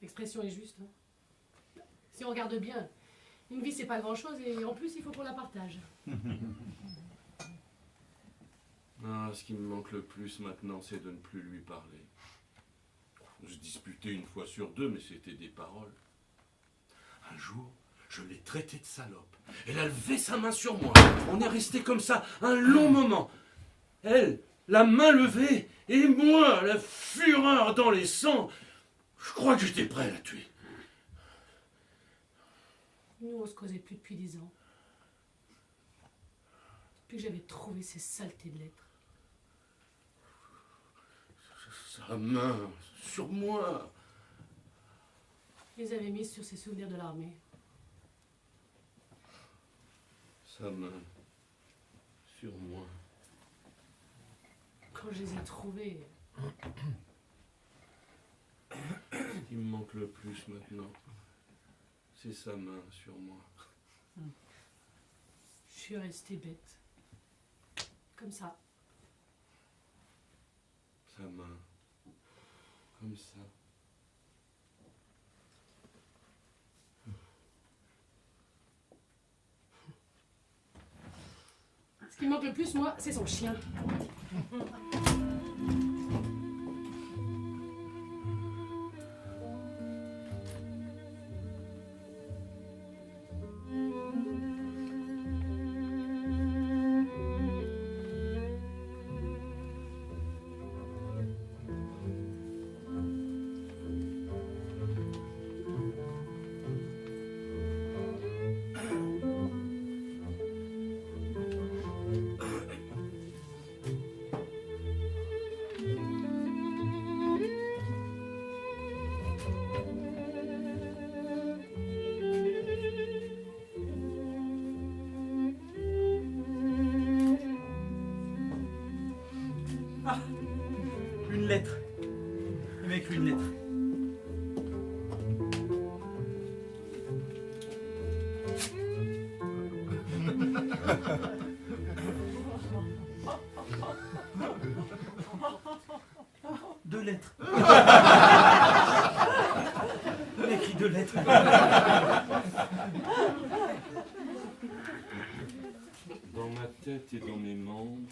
L'expression est juste. Hein. Si on regarde bien, une vie c'est pas grand chose et en plus il faut qu'on la partage. Ah, ce qui me manque le plus maintenant, c'est de ne plus lui parler. On se disputait une fois sur deux, mais c'était des paroles. Un jour, je l'ai traitée de salope. Elle a levé sa main sur moi. On est resté comme ça un long moment. Elle, la main levée, et moi, la fureur dans les sangs. Je crois que j'étais prêt à la tuer. Nous on se causait plus depuis 10 ans. Depuis que j'avais trouvé ces saletés de lettres. Sa main sur moi. Je les avais mises sur ses souvenirs de l'armée. Sa main sur moi. Quand je les ai trouvés, Ce qui me manque le plus maintenant, c'est sa main sur moi. je suis restée bête. Comme ça. Sa main. Comme ça. Ce qui me manque le plus, moi, c'est son chien. Ah, une lettre. Il m'a écrit une lettre. Deux lettres. Il m'a écrit 2 lettres. Dans ma tête et dans mes membres,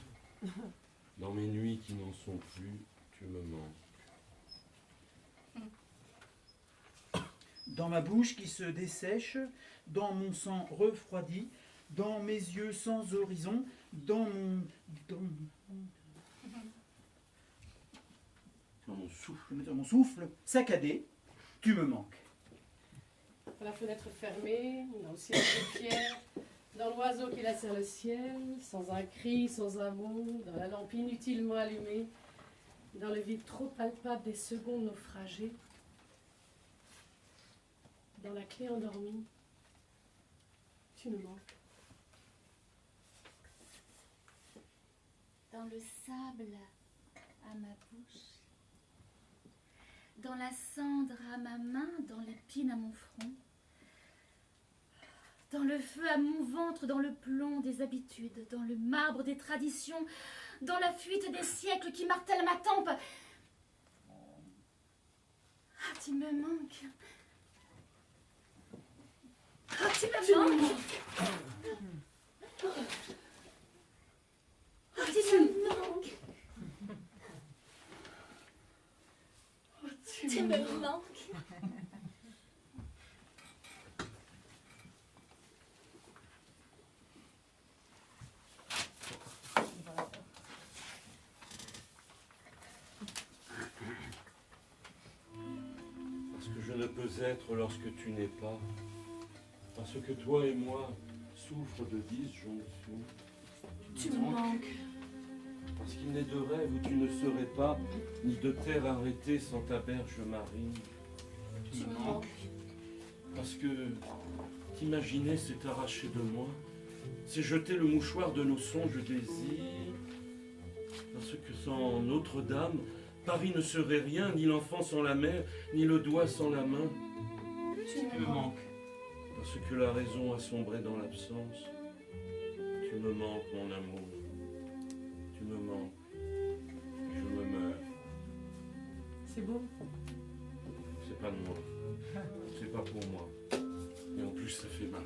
dans mes nuits qui n'en sont plus, tu me manques. Dans ma bouche qui se dessèche, dans mon sang refroidi, dans mes yeux sans horizon, dans mon souffle saccadé, tu me manques. Dans la fenêtre fermée, dans le ciel de pierre, dans l'oiseau qui lacère le ciel, sans un cri, sans un mot, dans la lampe inutilement allumée, dans le vide trop palpable des secondes naufragées, dans la clé endormie, tu me manques. dans le sable à ma bouche, dans la cendre à ma main, dans l'épine à mon front, dans le feu à mon ventre, dans le plomb des habitudes, dans le marbre des traditions, dans la fuite des siècles qui martèlent ma tempe. Ah, tu me manques. Ah, tu me manques. Ah, tu me manques. Tu me manques. Parce que je ne peux être lorsque tu n'es pas. Parce que toi et moi souffrent de disjonction. Tu me manques. Parce qu'il n'est de rêve où tu ne serais pas, ni de terre arrêtée sans ta berge marine. Tu me manques. Parce que t'imaginer, c'est arracher de moi, c'est jeter le mouchoir de nos songes désirs. Parce que sans Notre-Dame, Paris ne serait rien, ni l'enfant sans la mère, ni le doigt sans la main. Tu me manques. Parce que la raison a sombré dans l'absence. Tu me manques, mon amour. Tu me manques. Je me meurs. C'est beau. C'est pas de moi. C'est pas pour moi. Et en plus, ça fait mal.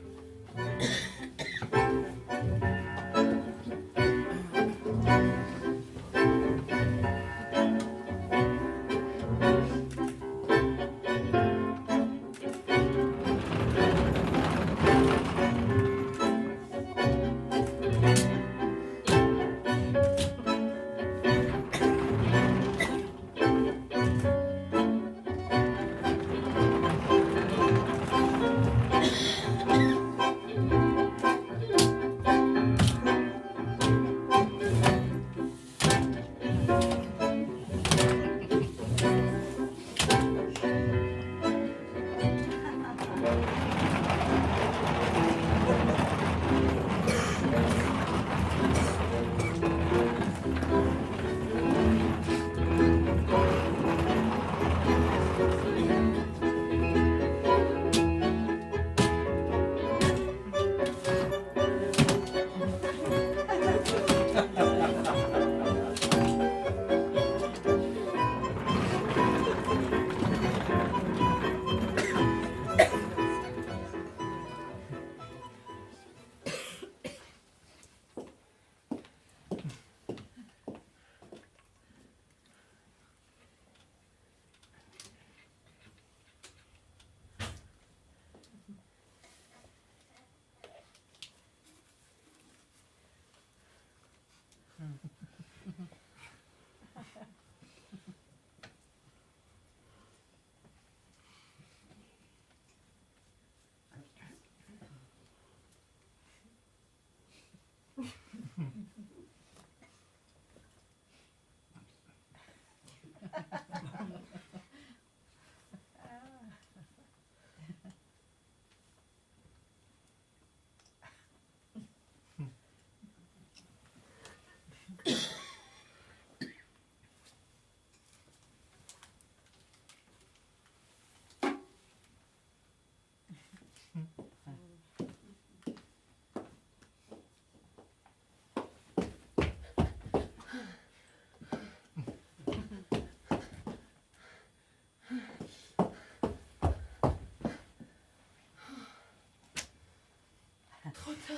Trop tard.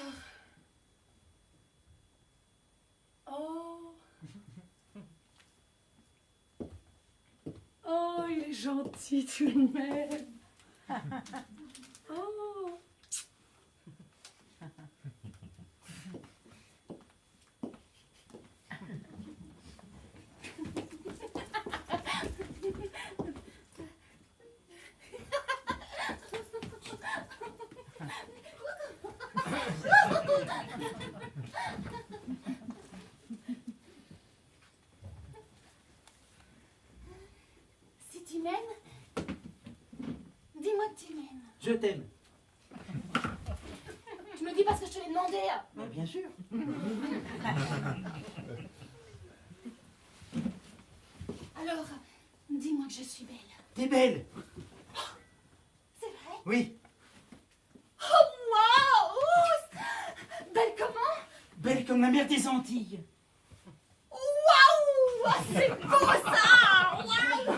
Oh. Oh, il est gentil tout de même. Oh. Si tu m'aimes, dis-moi que tu m'aimes. Je t'aime. Tu me le dis parce que je te l'ai demandé. Mais bien sûr. que je suis belle. T'es belle. C'est vrai? Oui. Oh, waouh! Belle comment? Belle comme la mer des Antilles. Waouh! Ah, c'est beau ça! Waouh!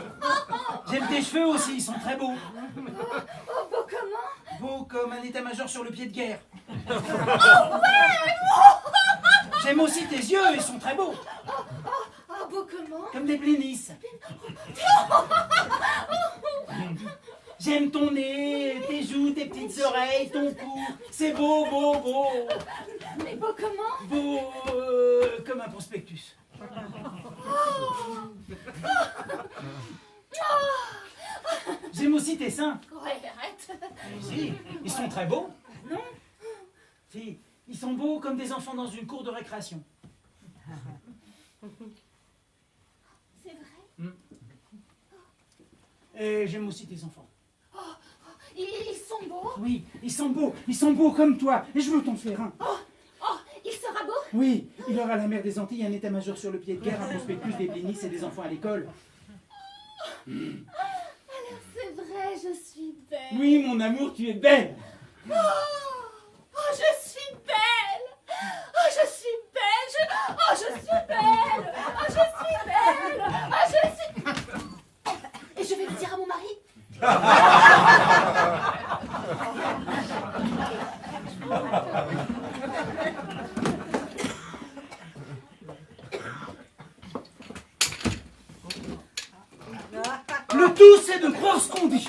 J'aime tes cheveux aussi, ils sont très beaux. Oh, beau comment? Beau comme un état-major sur le pied de guerre. J'aime aussi tes yeux, ils sont très beaux. Oh, beau comment? Comme des blinis. J'aime ton nez, tes joues, tes petites oreilles, ton cou. C'est beau, beau, beau. Mais beau comment? Beau comme un prospectus. J'aime aussi tes seins. Ouais, arrête. Si, ils sont très beaux. Non? Si, ils sont beaux comme des enfants dans une cour de récréation. C'est vrai? Et j'aime aussi tes enfants. Ils sont beaux? Oui, ils sont beaux comme toi. Et je veux t'en faire un. Oh, il sera beau? Oui, il aura la mer des Antilles, un état-major sur le pied de guerre, un prospectus, des blinis et des enfants à l'école. Alors c'est vrai, je suis belle. Oui, mon amour, tu es belle. Oh, je suis belle. Oh, je suis belle. Oh, je suis belle. Oh, je suis belle. Oh, je suis... Et je vais le dire à mon mari. Le tout, c'est de croire ce qu'on dit.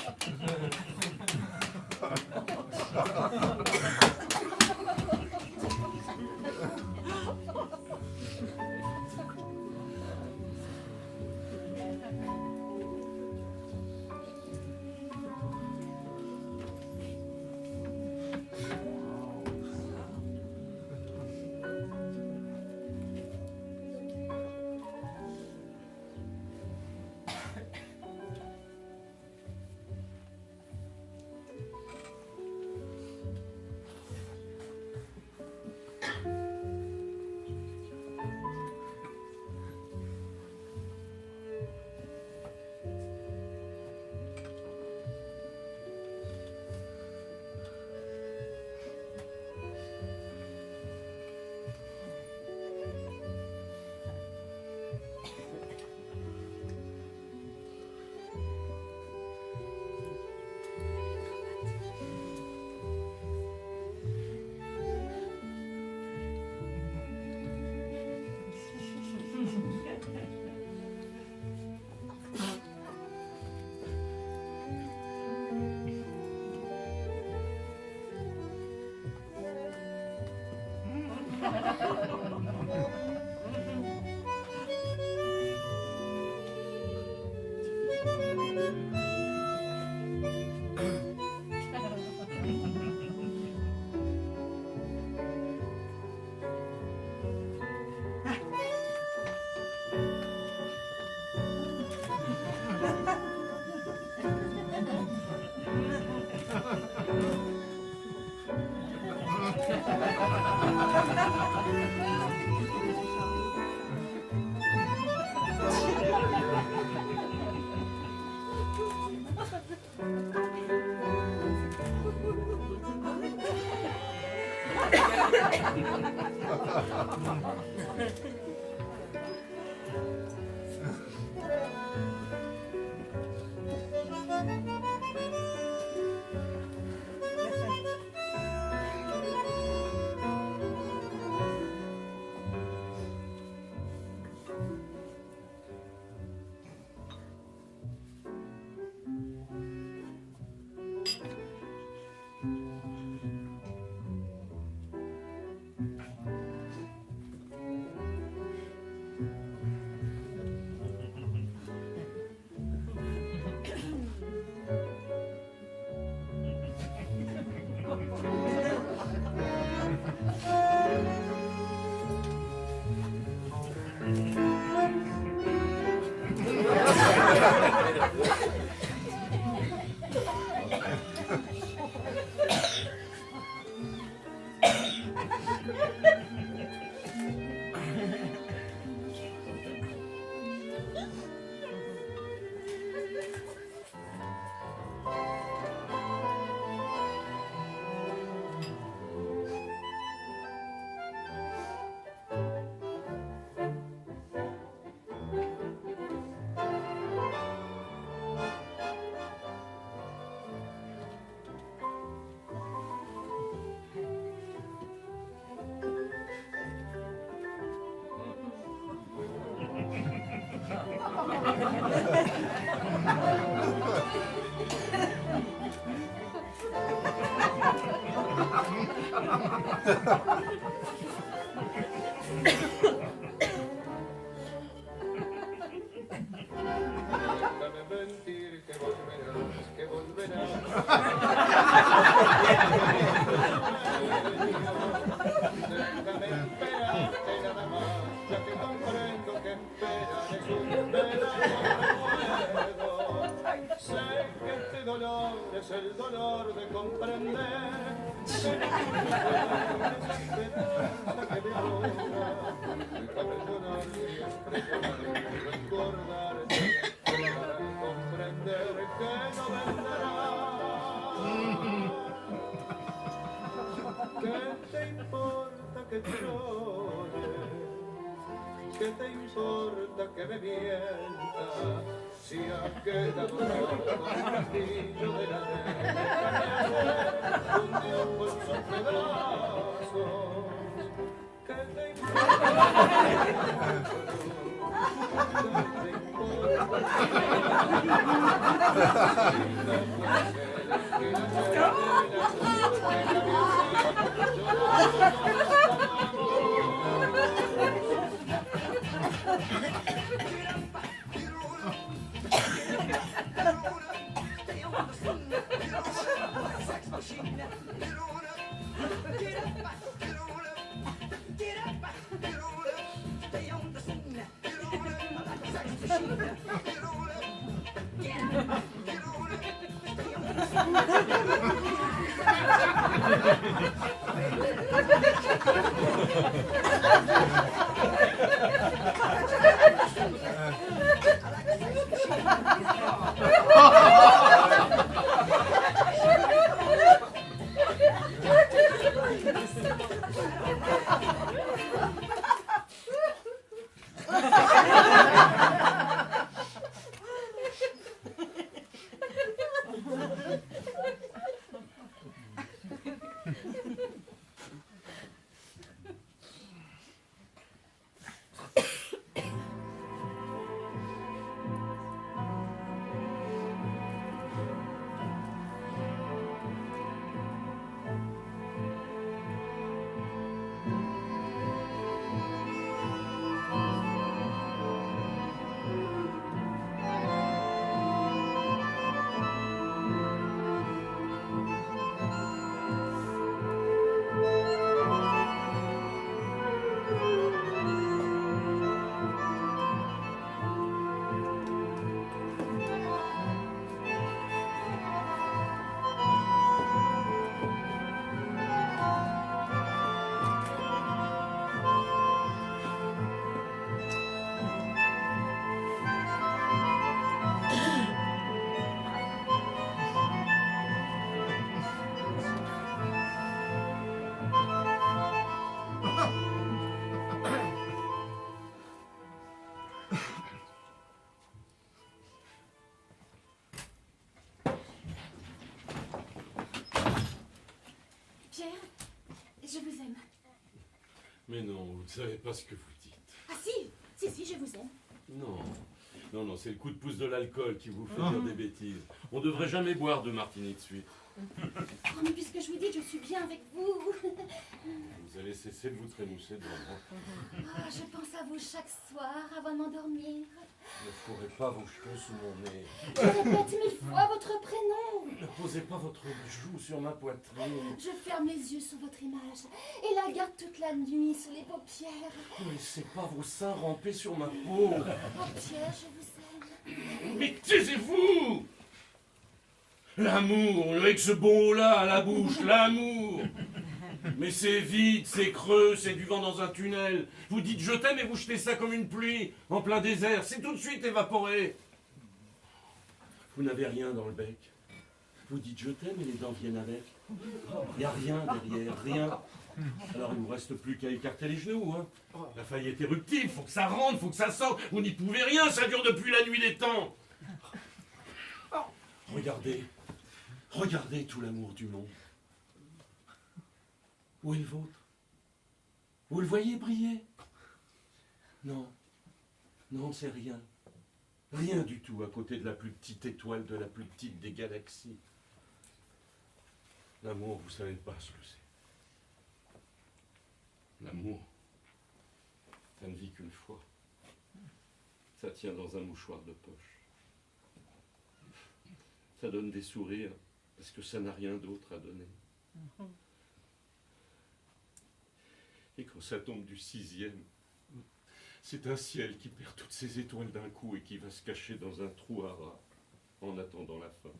Es el dolor de comprender que me ahoga, déjame llorar siempre llorar, recordarte, comprender que no vendrá. ¿Qué te importa que llores? ¿Qué te importa que me mienta? Si ha quedado roto el castillo de la negra, hundido con sus pedazos. ¿Qué te importa? Pierre, je vous aime. Mais non, vous ne savez pas ce que vous dites. Ah si, je vous aime. Non, non, non, c'est le coup de pouce de l'alcool qui vous fait dire des bêtises. On devrait jamais boire 2 martinis de suite. Oh, mais puisque je vous dis, je suis bien avec vous. Vous allez cesser de vous trémousser devant moi. Oh, je pense à vous chaque soir avant de m'endormir. Ne fourrez pas vos cheveux sous mon nez. Je répète 1000 fois votre prénom. Ne posez pas votre joue sur ma poitrine. Je ferme les yeux sur votre image et la garde toute la nuit sous les paupières. Ne laissez pas vos seins ramper sur ma peau. Oh Pierre, je vous aime. Mais taisez-vous! L'amour, avec ce bon haut-là à la bouche, l'amour! Mais c'est vide, c'est creux, c'est du vent dans un tunnel. Vous dites je t'aime et vous jetez ça comme une pluie en plein désert. C'est tout de suite évaporé. Vous n'avez rien dans le bec. Vous dites je t'aime et les dents viennent avec. Il n'y a rien derrière, rien. Alors il ne vous reste plus qu'à écarter les genoux. Hein. La faille est éruptive, faut que ça rentre, faut que ça sorte. Vous n'y pouvez rien, ça dure depuis la nuit des temps. Regardez, regardez tout l'amour du monde. Où est le vôtre? Vous le voyez briller? Non, non, c'est rien. Rien du tout à côté de la plus petite étoile de la plus petite des galaxies. L'amour, vous savez pas ce que c'est. L'amour, ça ne vit qu'une fois. Ça tient dans un mouchoir de poche. Ça donne des sourires parce que ça n'a rien d'autre à donner. Et quand ça tombe du 6e, c'est un ciel qui perd toutes ses étoiles d'un coup et qui va se cacher dans un trou à rats en attendant la fin.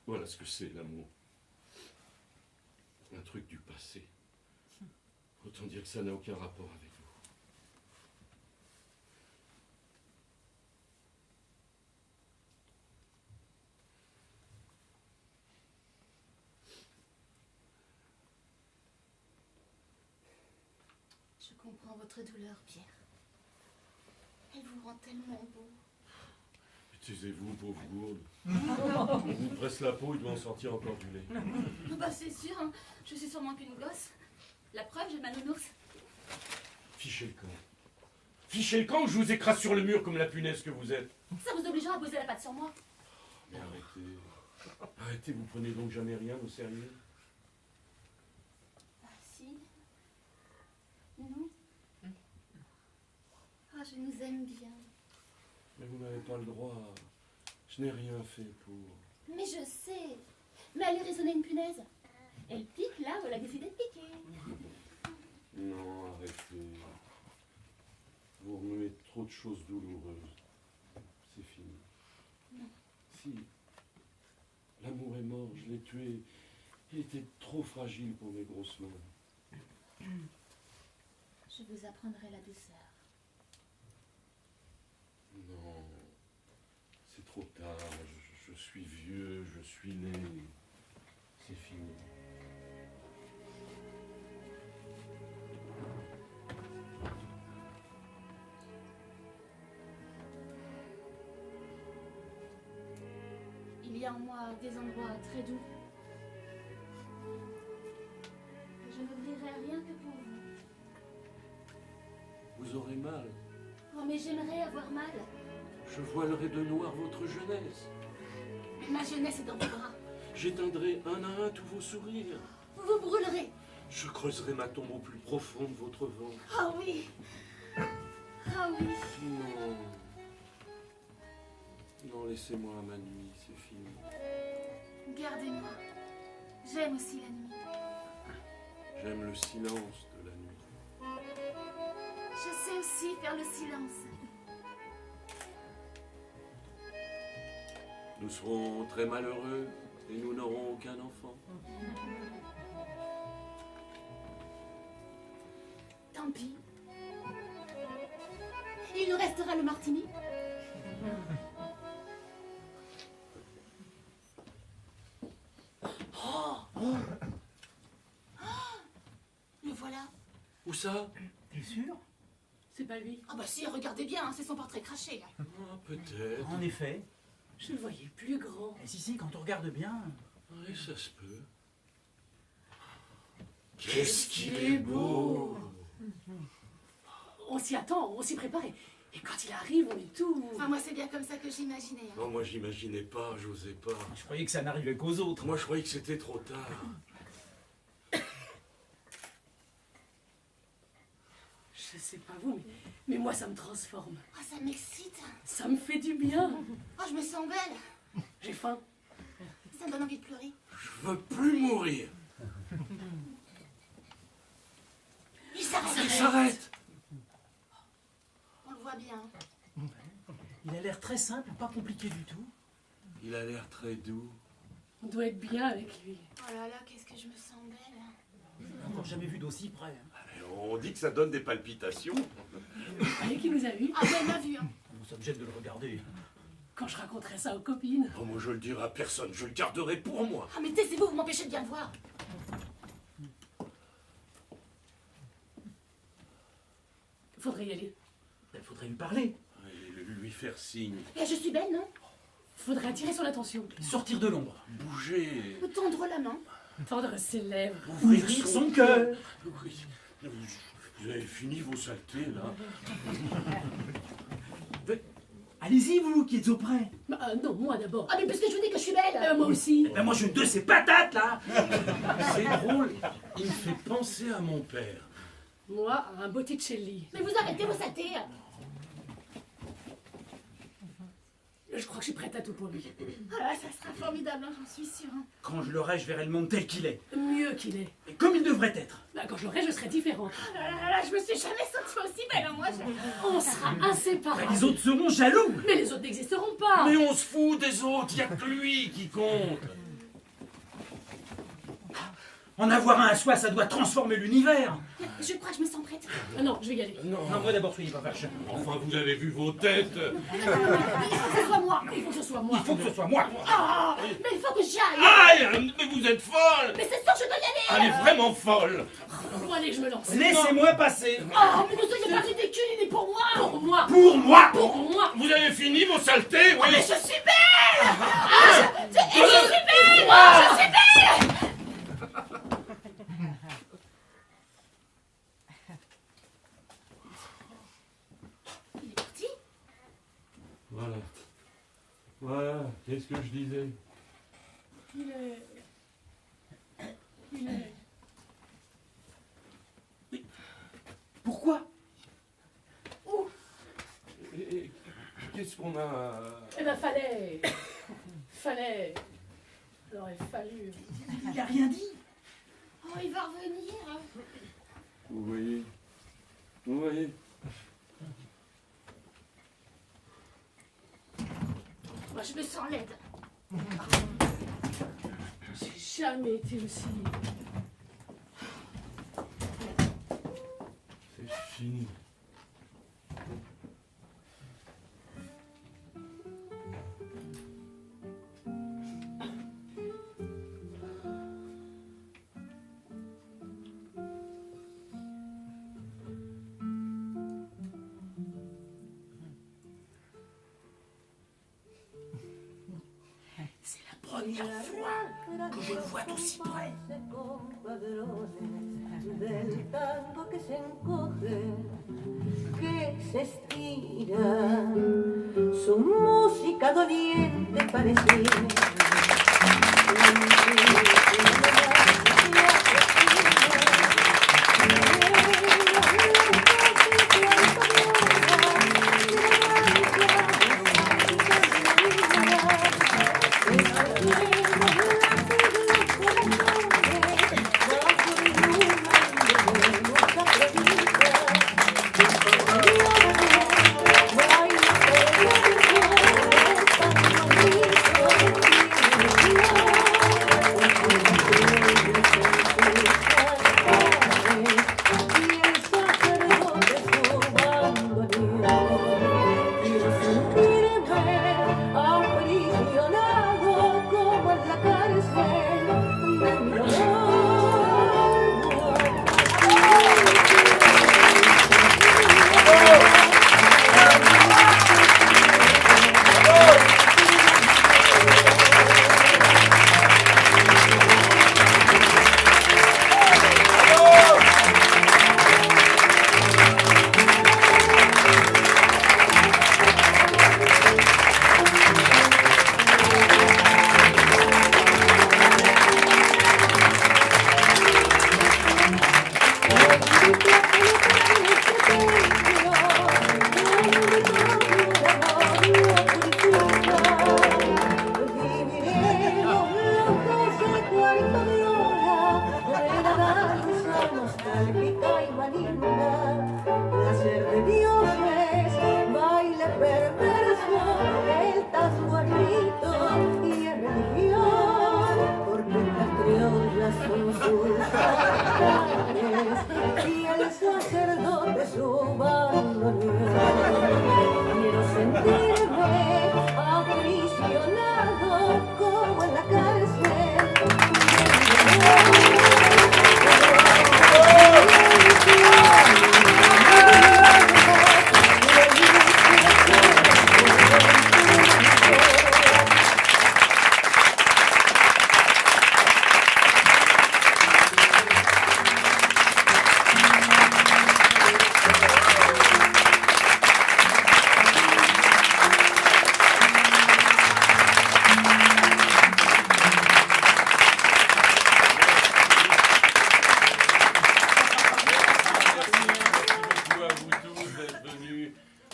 Voilà ce que c'est l'amour. Un truc du passé. Autant dire que ça n'a aucun rapport avec vous. Je comprends votre douleur, Pierre. Elle vous rend tellement beau. Taisez-vous, pauvre gourde. On vous presse la peau, il doit en sortir encore du lait. Bah c'est sûr, hein. Je suis sûrement qu'une gosse. La preuve, j'ai ma nounours. Fichez le camp. Fichez le camp ou je vous écrase sur le mur comme la punaise que vous êtes. Ça vous obligera à poser la patte sur moi. Mais arrêtez. Arrêtez, vous prenez donc jamais rien au sérieux. Ah si. Non. Ah, je nous aime bien. Mais vous n'avez pas le droit. Je n'ai rien fait pour... Mais je sais. Mais allez raisonner une punaise. Elle pique là où elle a décidé de piquer. Non, arrêtez. Vous remuez trop de choses douloureuses. C'est fini. Non. Si. L'amour est mort, je l'ai tué. Il était trop fragile pour mes grosses mains. Je vous apprendrai la douceur. Non. C'est trop tard. Je suis vieux, je suis né. C'est fini. Il y a en moi des endroits très doux. Je n'ouvrirai rien que pour vous. Vous aurez mal. Oh, mais j'aimerais avoir mal. Je voilerai de noir votre jeunesse. Mais ma jeunesse est dans vos bras. J'éteindrai un à un tous vos sourires. Vous vous brûlerez. Je creuserai ma tombe au plus profond de votre ventre. Ah oui. Ah oui. Non. Non, laissez-moi à ma nuit, c'est fini. Gardez-moi. J'aime aussi la nuit. J'aime le silence de la nuit. Je sais aussi faire le silence. Nous serons très malheureux et nous n'aurons aucun enfant. Tant pis. Il nous restera le martini. Le voilà. Où ça? T'es sûr? C'est pas lui. Ah bah si, regardez bien, hein, c'est son portrait craché. Ah, peut-être. En effet. Je le voyais plus grand. Et si, quand on regarde bien. Oui, ça se peut. Qu'est-ce qu'il est beau! On s'y attend, on s'y prépare. Et quand il arrive, on est tout... Enfin, moi, c'est bien comme ça que j'imaginais. hein. Non, moi j'imaginais pas, j'osais pas. Je croyais que ça n'arrivait qu'aux autres. Moi je croyais que c'était trop tard. Je sais pas vous, mais moi ça me transforme. Ah, ça m'excite. Ça me fait du bien. Oh, je me sens belle. J'ai faim. Ça me donne envie de pleurer. Je veux plus mourir. Il s'arrête. Il s'arrête. On le voit bien. Il a l'air très simple, pas compliqué du tout. Il a l'air très doux. On doit être bien avec lui. Oh là là, qu'est-ce que je me sens belle. Encore jamais vu d'aussi près. On dit que ça donne des palpitations. Vous croyez qu'il nous a vus? Ah, ben, elle m'a vu. Hein. Ça me gêne de le regarder. Quand je raconterai ça aux copines. Oh, moi je le dirai à personne, je le garderai pour moi. Ah, mais taisez-vous, vous m'empêchez de bien le voir. Faudrait y aller. Il faudrait lui parler. Et lui faire signe. Et je suis belle, non? Faudrait attirer son attention. Sortir de l'ombre. Bouger. Me tendre la main. Tendre ses lèvres. Ouvrir son cœur. Oui. Vous avez fini vos saletés là. Allez-y, vous, qui êtes auprès. Non, moi d'abord. Ah, mais parce que je vous dis que je suis belle. Moi aussi. Ben moi, je de ces patates, là. C'est drôle, il me fait penser à mon père. Moi, un Botticelli. Mais vous arrêtez vos saletés. Je crois que je suis prête à tout pour lui. Ah, ça sera formidable, hein, j'en suis sûre. Hein. Quand je l'aurai, je verrai le monde tel qu'il est. Mieux qu'il est. Et comme il devrait être. Quand je l'aurai, je serai différente. Ah là, je me suis jamais sentie aussi belle, hein, moi. On sera inséparables. Les autres seront jaloux. Mais les autres n'existeront pas. Mais on se fout des autres, il n'y a que lui qui compte. En avoir un à soi, ça doit transformer l'univers. Je crois que je me sens prête. Non, je vais y aller. Non, moi d'abord, soyez pas fâcheux. Enfin, vous avez vu vos têtes. Il faut que ce soit moi. Il faut que ce soit moi. Il faut que ce soit moi. Ah, mais il faut que j'y aille. Aïe, mais vous êtes folle. Mais c'est sûr, je dois y aller. Elle est vraiment folle. Bon, allez, je me lance. Laissez-moi passer. Oh, mais ne soyez pas ridicule, il est pour moi. Pour moi. Pour moi. Pour moi. Vous avez fini vos saletés, oui. Mais je suis belle. Je suis belle. Je suis belle. Il est parti. Voilà. Voilà, qu'est-ce que je disais? Il est... Pourquoi? Et qu'est-ce qu'on a... Eh ben, fallait... Il aurait fallu... Il a rien dit. Oh, il va revenir. Vous voyez? Vous voyez? Moi, je me sens laide. J'ai jamais été aussi... C'est fini. C'est la première fois que je le vois d'aussi près. Del tango que se encoge, que se estira, su música doliente parecía.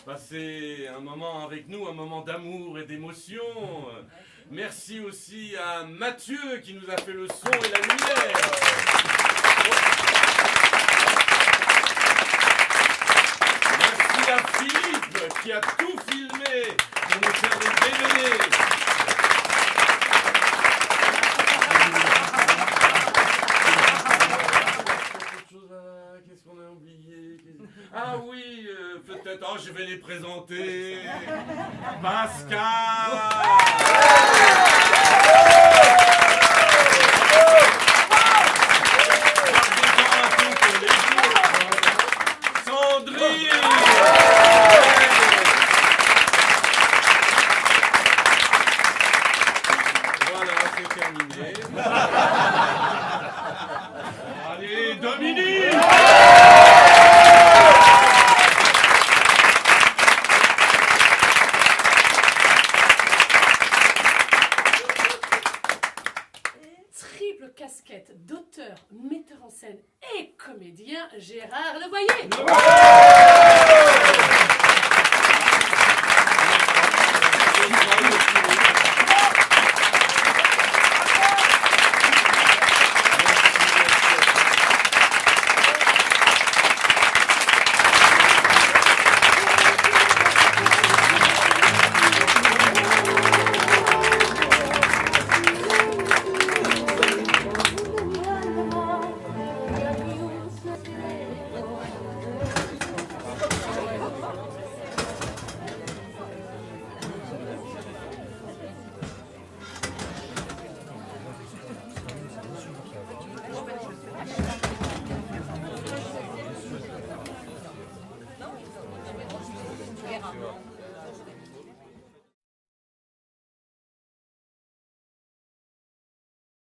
passer un moment avec nous, un moment d'amour et d'émotion. Merci aussi à Mathieu qui nous a fait le son et la lumière. Merci à Philippe qui a tout filmé pour nous faire des DVD. Qu'est-ce qu'on a oublié? Ah oui, peut-être. Oh, je vais les présenter. Pascal. Sandrine. Voilà, c'est terminé. Allez, Dominique. Triple casquette d'auteur, metteur en scène et comédien, Gérard Levoyer.